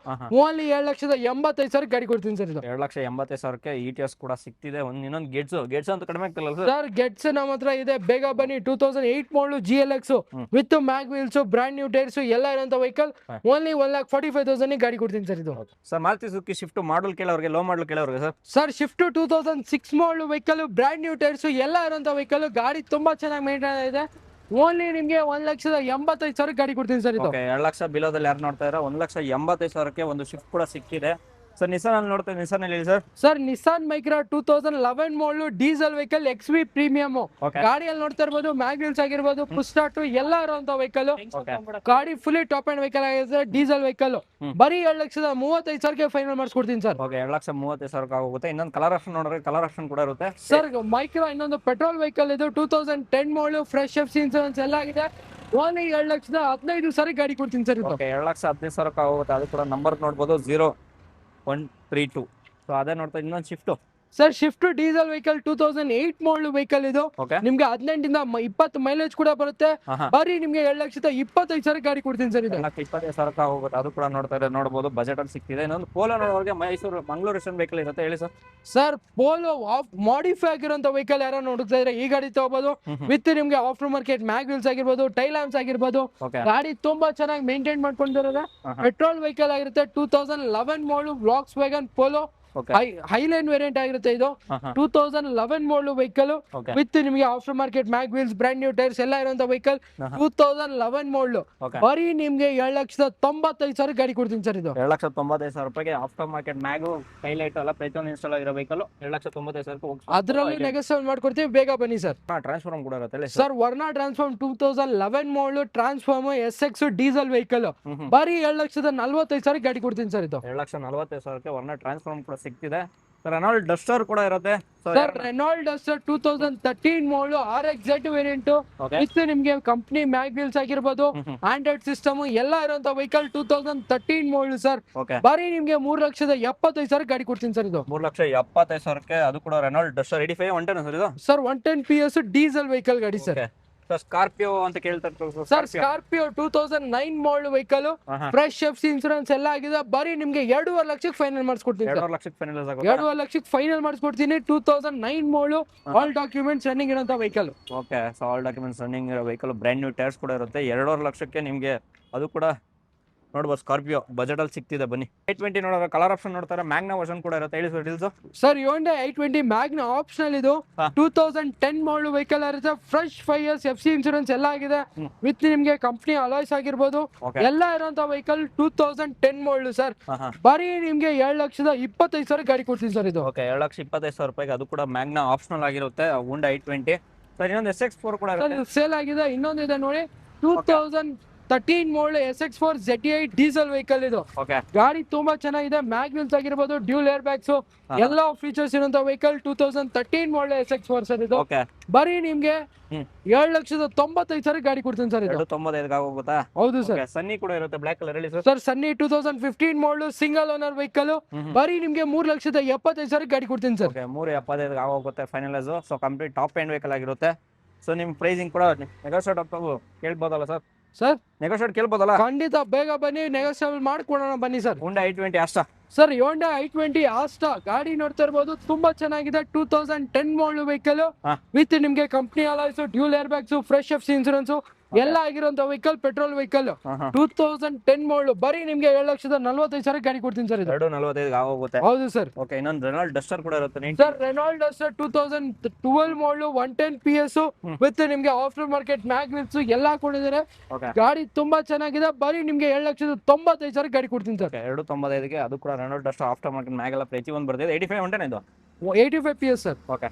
ಓನ್ಲಿ 7,85,000 ಗಾಡಿ ಕೊಡ್ತೀನಿ ಸರ್ ಇದು. 2,85,000ಕ್ಕೆ ಇಟಿಎಸ್ ಕೂಡ ಸಿಗ್ತಿದೆ. ಇನ್ನೊಂದು ಗೆಟ್ಸ್ ಅಂತ ಕಡಿಮೆ ಆಗ್ತಿಲ್ಲ ಸರ್. ಗೆಟ್ಸ್ ನಮ್ಮ ಹತ್ರ ಇದೆ, ಬೇಗ ಬನ್ನಿ. 2008 model GLX with mag wheels, brand new tyres ಎಲ್ಲ ಇರುವಂತ ವೆಹಿಕಲ್. ಓನ್ಲಿ 1,45,000 ಗಾಡಿ ಕೊಡ್ತೀನಿ ಸರ್ ಇದು. Sir Maruti Suzuki Swift model ಕೇಳೋರಿಗೆ, ಲೋ ಮಾಡಲ್ ಕೇಳೋರಿಗೆ sir. Sir Swift 2006 model vehicle, brand new tyres ಎಲ್ಲ ಇರುವಂತ ವೆಹಿಕಲ್, ಗಾಡಿ ತುಂಬಾ ಚೆನ್ನಾಗಿ ಮೇಂಟೈನ್ ಇದೆ. ಓನ್ಲಿ ನಿಮ್ಗೆ 1,85,000 ಗಾಡಿ ಕೊಡ್ತೀನಿ ಸರ್ ಇದು. 2 ಲಕ್ಷ ಬಿಲೋದಲ್ಲಿ ಯಾರು ನೋಡ್ತಾ ಇರೋ 1,85,000ಕ್ಕೆ ಒಂದು ಶಿಫ್ಟ್ ಕೂಡ ಸಿಕ್ಕಿದೆ. ಸರ್ ನಿಸಾನ್ ಅಲ್ಲಿ ನೋಡ್ತಾ ನಿಸಾನ್ ಅಲ್ಲಿ ಹೇಳಿ ಸರ್. ಸರ್ ನಿಸಾನ್ ಮೈಕ್ರಾ 2011 ಮಾಡಲು, ಡೀಸೆಲ್ ವೆಹಿಕಲ್, XV ಪ್ರೀಮಿಯಂ, ಗಾಡಿಯಲ್ಲಿ ನೋಡ್ತಾ ಇರ್ಬೋದು ಮ್ಯಾಗ್ ವೀಲ್ಸ್ ಆಗಿರ್ಬೋದು, ಪುಶ್ ಸ್ಟಾರ್ಟ್ ಎಲ್ಲ ಇರುವಂತ ವೆಹಿಕಲ್. ಗಾಡಿ ಫುಲ್ಲಿ ಟಾಪ್ ಅಂಡ್ ವೆಹಿಕಲ್ ಆಗಿದೆ, ಡೀಸೆಲ್ ವೆಹಿಕಲ್. ಬರೀ 2,35,000ಕ್ಕೆ ಫೈನಲ್ ಮಾಡಿಸ್ಕೊಡ್ತೀನಿ ಸರ್. ಓಕೆ 2,35,000 ಆಗುತ್ತೆ. ಇನ್ನೊಂದು ಕಲರ್ ಆಪ್ಷನ್ ನೋಡ್ರೆ ಕಲರ್ ಆಪ್ಷನ್ ಕೂಡ ಇರುತ್ತೆ ಸರ್. ಮೈಕ್ರಾ ಇನ್ನೊಂದು ಪೆಟ್ರೋಲ್ ವೆಹಿಕಲ್ ಇದು, 2010 ಮಾಡಲು, ಫ್ರೆಶ್ ಎಫ್ಸಿ ಇನ್ಸೂರೆನ್ಸ್ ಎಲ್ಲ ಆಗಿದೆ. ಓನ್ಲಿ 2,15,000 ಗಾಡಿ ಕೊಡ್ತೀನಿ ಸರ್ ಇದು. ಓಕೆ 2,15,000 ಆಗುತ್ತೆ. ಅದು ಕೂಡ ನಂಬರ್ ನೋಡ್ಬೋದು 0132. ಸೊ ಅದೇ ನೋಡ್ತಾ ಇನ್ನೊಂದು shift. Sir shift diesel vehicle 2008 model vehicle ಇದು. ನಿಮ್ಗೆ 18 ಇಂದ 20 ಮೈಲೇಜ್ ಕೂಡ ಬರುತ್ತೆ. ಬರೀ ನಿಮ್ಗೆ 2,25,000 ಗಾಡಿ ಕೊಡ್ತೀನಿ ಸರ್ ಇದು. 2,25,000 ಹೋಗುತ್ತೆ. ಅದು ಕೂಡ ನೋಡ್ಬೋದು ಬಜೆಟ್ ಅಲ್ಲಿ ಸಿಗ್ತಿದೆ. ಇನ್ನೊಂದು ಪೋಲೋ ನೋಡೋರಿಗೆ ಮಂಗಳೂರು ರಿಟರ್ನ್ ವೆಹಿಕಲ್ ಇರುತ್ತೆ ಹೇಳಿ ಸರ್. ಸರ್ ಪೋಲೋ ಮಾಡಿಫೈ ಆಗಿರುವಂತ ವೆಹಿಕಲ್ ಯಾರೋ ನೋಡ್ತಾ ಇದ್ರೆ ಈ ಗಾಡಿ ತಗೋಬಹುದು ವಿತ್ ನಿಮ್ಗೆ ಆಫ್ಟರ್ ಮಾರ್ಕೆಟ್ ಮ್ಯಾಗ್ ವೀಲ್ಸ್ ಆಗಿರ್ಬೋದು, ಟೈಲ್ ಲ್ಯಾಂಪ್ಸ್ ಆಗಿರ್ಬೋದು. ಗಾಡಿ ತುಂಬಾ ಚೆನ್ನಾಗಿ ಮೇಂಟೈನ್ ಮಾಡ್ಕೊಂಡಿರೋದು. ಪೆಟ್ರೋಲ್ ವೆಹಿಕಲ್ ಆಗಿರುತ್ತೆ. 2011 model Volkswagen Polo, highline variant ಆಗಿರುತ್ತೆ ಇದು. 2011 ಮಾಡಲ್ ವೆಹಿಕಲ್ ವಿತ್ ನಿಮಗೆ after market mag wheels, brand new tyres ಎಲ್ಲ ಇರುವಂತ ವೆಹಿಕಲ್. 2011 ಮಾಡಲ್, ಬರೀ ನಿಮ್ಗೆ 2,95,000 ಗಾಡಿ ಕೊಡ್ತೀನಿ ಸರ್ ಇದು. 2,95,000 ಆಫ್ಟರ್ ಮಾರ್ಕೆಟ್ ಮ್ಯಾಗು, ಹೈಲೈಟ್ ಎಲ್ಲ ಪ್ರತಿಯೊಂದು ಇನ್ಸ್ಟಾಲ್ ಆಗಿರೋ ವೆಹಿಕಲ್ 2,95,000 ಅದರಲ್ಲಿ ನೆಗೋಸಿಯೇಟ್ ಮಾಡ್ಕೊಡ್ತೀವಿ, ಬೇಗ ಬನ್ನಿ ಸರ್. ಟ್ರಾನ್ಸ್ಫಾರ್ಮ್ ಕೂಡ ಇರುತ್ತೆ ಸರ್. ವರ್ನಾ ಟ್ರಾನ್ಸ್ಫಾರ್ಮ್ 2011 ಮಾಡಲ್, ಟ್ರಾನ್ಸ್ಫಾರ್ಮ್ SX ಡೀಸೆಲ್ ವೆಹಿಕಲ್, ಬರೀ 2,45,000 ಗಾಡಿ ಕೊಡ್ತೀನಿ ಸರ್ ಇದು. 2,45,000ಕ್ಕೆ ವರ್ನಾ ಟ್ರಾನ್ಸ್ಫಾರ್ಮ್ ಕೂಡ ಸಿಗ್ತಿದೆ. ರೆನಾಲ್ಡ್ ಡಸ್ಟರ್ ಕೂಡ ಇರುತ್ತೆ sir. Renault Duster 2013 model, RXZ variant with ನಿಮ್ಗೆ ಕಂಪ್ನಿ ಮ್ಯಾಗ್ ವೀಲ್ಸ್ ಆಗಿರ್ಬೋದು, ಆಂಡ್ರಾಯ್ಡ್ ಸಿಸ್ಟಮ್ ಎಲ್ಲ ಇರುವಂತ ವೆಹಿಕಲ್. 2013 ಮಾಡಲ್ ಸರ್. ಬರೀ ನಿಮ್ಗೆ 3,75,000 ಗಾಡಿ ಕೊಡ್ತೀನಿ ಸರ್ ಇದು. 3,75,000ಕ್ಕೆ ಅದು ಕೂಡ ರೆನಾಲ್ಡ್ ಡಸ್ಟರ್ 85 110 ಸರ್ ಇದು. ಸರ್ 110 PS ಡೀಸೆಲ್ ವೆಹಿಕಲ್ ಗಾಡಿ ಸರ್. ಸ್ಕಾರ್ಪಿಯೋ ಅಂತ ಕೇಳ್ತಾರೆ ಸರ್. ಸ್ಕಾರ್ಪಿಯೋ 2009 ಮಾಡಲ್ ವೆಹಿಕಲ್, ಫ್ರೆಶ್ ಎಫ್ಸಿ ಇನ್ಸೂರೆನ್ಸ್ ಎಲ್ಲ ಆಗಿದೆ. ಬರೀ ನಿಮ್ಗೆ 2.5 ಲಕ್ಷಕ್ಕೆ ಫೈನಲ್ ಮಾಡಿಸ್ಕೊಡ್ತೀನಿ. 2.5 ಲಕ್ಷಕ್ಕೆ ಫೈನಲ್ 2.5 ಲಕ್ಷಕ್ಕೆ ಫೈನಲ್ ಮಾಡಿಸ್ಕೊಡ್ತೀನಿ. 2009 ಮಾಡಲ್, ಆಲ್ ಡಾಕ್ಯುಮೆಂಟ್ಸ್ ರನ್ನಿಂಗ್ ಇರೋಂತ vehicle. Okay so all documents running ಇರೋ ವೆಹಿಕಲ್, ಬ್ರ್ಯಾಂಡ್ ನ್ಯೂ ಟೈರ್ಸ್ ಕೂಡ ಇರುತ್ತೆ. 2.5 ಲಕ್ಷಕ್ಕೆ ನಿಮಗೆ ಅದು ಕೂಡ ನೋಡ್ಬೋದು. ಸ್ಕಾರ್ಪಿಯೋ ಬಜೆಟ್ ಅಲ್ಲಿ ಸಿಗ್ತಿದೆ. ಬನ್ನಿ. 820 ನೋಡೋರು ಕಲರ್ ಆಪ್ಷನ್ ನೋಡ್ತಾರೆ. ಮ್ಯಾಗ್ನಾ ವರ್ಷನ್ ಕೂಡ ಇರುತ್ತೆ ಹೇಳಿ sir deals. Sir Hyundai i20 Magna optional ಇದು. 2010 ಮಾಡಲ್ ವೆಹಿಕಲ್ ಇರುತ್ತೆ. ಫ್ರೆಶ್ 5 years ಎಫ್ಸಿ ಇನ್ಸೂರೆನ್ಸ್ ಎಲ್ಲ ಆಗಿದೆ ವಿತ್ ನಿಮ್ಗೆ ಕಂಪ್ನಿ ಅಲಾಯ್ಸ್ ಆಗಿರ್ಬೋದು ಎಲ್ಲ ಇರೋಂತ ವೆಹಿಕಲ್. 2010 model sir. ಬರೀ ನಿಮ್ಗೆ 2,25,000 ಗಾಡಿ ಕೊಡ್ತೀನಿ ಸರ್ ಇದು. ಓಕೆ 2,25,000 ಅದು ಕೂಡ ಮ್ಯಾಗ್ನಾ ಆಪ್ಷನಲ್ ಆಗಿರುತ್ತೆ. Hyundai i20. ಸರ್ ಇನ್ನೊಂದು SX4 ಕೂಡ ಸೇಲ್ ಆಗಿದೆ. ಇನ್ನೊಂದು ಇದೆ ನೋಡಿ, 2000 13 ಮಾಡಲ್ SX4 ZE8 ಡೀಸೆಲ್ ವೆಹಿಕಲ್ ಇದು. ಓಕೆ ಗಾಡಿ ತುಂಬಾ ಚೆನ್ನಾಗಿದೆ, ಮ್ಯಾಗ್ವಿಲ್ಸ್ ಆಗಿರ್ಬೋದು, ಡ್ಯೂಲ್ ಏರ್ ಬ್ಯಾಗ್ಸ್ ಎಲ್ಲ ಫೀಚರ್ಸ್ ಇರುವಂತ ವೆಹಿಕಲ್. 2013 ಮಾಡಲ್ SX4 ಸರ್ ಇದು. ಓಕೆ ಬರೀ ನಿಮ್ಗೆ 7,95,000 ಗಾಡಿ ಕೊಡ್ತೀನಿ ಸರ್ ಇದು. 295 ಆಗೋಗುತ್ತಾ? ಹೌದು ಸರ್. ಸನ್ನಿ ಕೂಡ ಇರುತ್ತೆ ಬ್ಲಾಕ್ ಕಲರ್ ಹೇಳಿ sir. Sir Sunny 2015 model single owner vehicle. ಬರೀ ನಿಮ್ಗೆ 3,75,000 ಗಾಡಿ ಕೊಡ್ತೀನಿ ಸರ್. 375 ಆಗೋಗುತ್ತೆ finalise. So complete top end vehicle ಆಗಿರುತ್ತೆ. ಸೊ ನಿಮ್ ಪ್ರೈಸಿಂಗ್ ಕೂಡ ನೆಗೋಷಿಯೇಟ್ ಕೇಳ್ಬೋದಲ್ಲ ಸರ್? ಸರ್ ನೆಗೋಷಿಯೇಟ್ ಕೇಳ್ಬೋದಲ್ಲ? ಖಂಡಿತ ಬೇಗ ಬನ್ನಿ, ನೆಗೋಷಿಯೇಟ್ ಮಾಡ್ಕೊಡೋಣ ಬನ್ನಿ ಸರ್. Honda i20 ಅಷ್ಟ ಸರ್ Honda i20 ಆಸ್ಟಾ ಗಾಡಿ ನೋಡ್ತಾ ಇರ್ಬೋದು, ತುಂಬಾ ಚೆನ್ನಾಗಿದೆ. 2010 ಮಾಡಲ್ ವೆಹಿಕಲ್ ವಿತ್ ನಿಮ್ಗೆ company alloys, dual air bags, fresh FC insurance ಎಲ್ಲ ಆಗಿರುವಂತ ವೆಹಿಕಲ್, ಪೆಟ್ರೋಲ್ ವೆಹಿಕಲ್. 2010 ಮಾಡಲ್ ಬರೀ ನಿಮ್ಗೆ 7,45,000 ಗಾಡಿ ಕೊಡ್ತೀನಿ ಸರ್ ಇದು. 245 ಆಗೋಗುತ್ತೆ. ಹೌದು ಸರ್. ಓಕೆ, ಇನ್ನೊಂದು ರೆನಾಲ್ಡ್ ಡಸ್ಟರ್ ಕೂಡ ಇರುತ್ತೆ. Sir Renault Duster 2012 model 110 PS with ನಿಮ್ಗೆ ಆಫ್ಟರ್ ಮಾರ್ಕೆಟ್ ಮ್ಯಾಗ್ವಿಲ್ಸ್ ಎಲ್ಲ ಕೊಡಿದ್ದಾರೆ. ಗಾಡಿ ತುಂಬಾ ಚೆನ್ನಾಗಿದೆ, ಬರೀ ನಿಮ್ಗೆ 7,95,000 ಗಾಡಿ ಕೊಡ್ತೀನಿ ಸರ್. 295ಗೆ ಅದು ಕೂಡ ರೆನಾಲ್ಡ್ ಡಸ್ಟರ್ ಆಫ್ಟರ್ ಮಾರ್ಕೆಟ್ ಮ್ಯಾಗ್ ಎಲ್ಲ ಪ್ರತಿ ಒಂದು ಬರ್ತಿದೆ. 85 ಹೊಂಟೇನೆ ಇದು. 85 PS ಸರ್. ಓಕೆ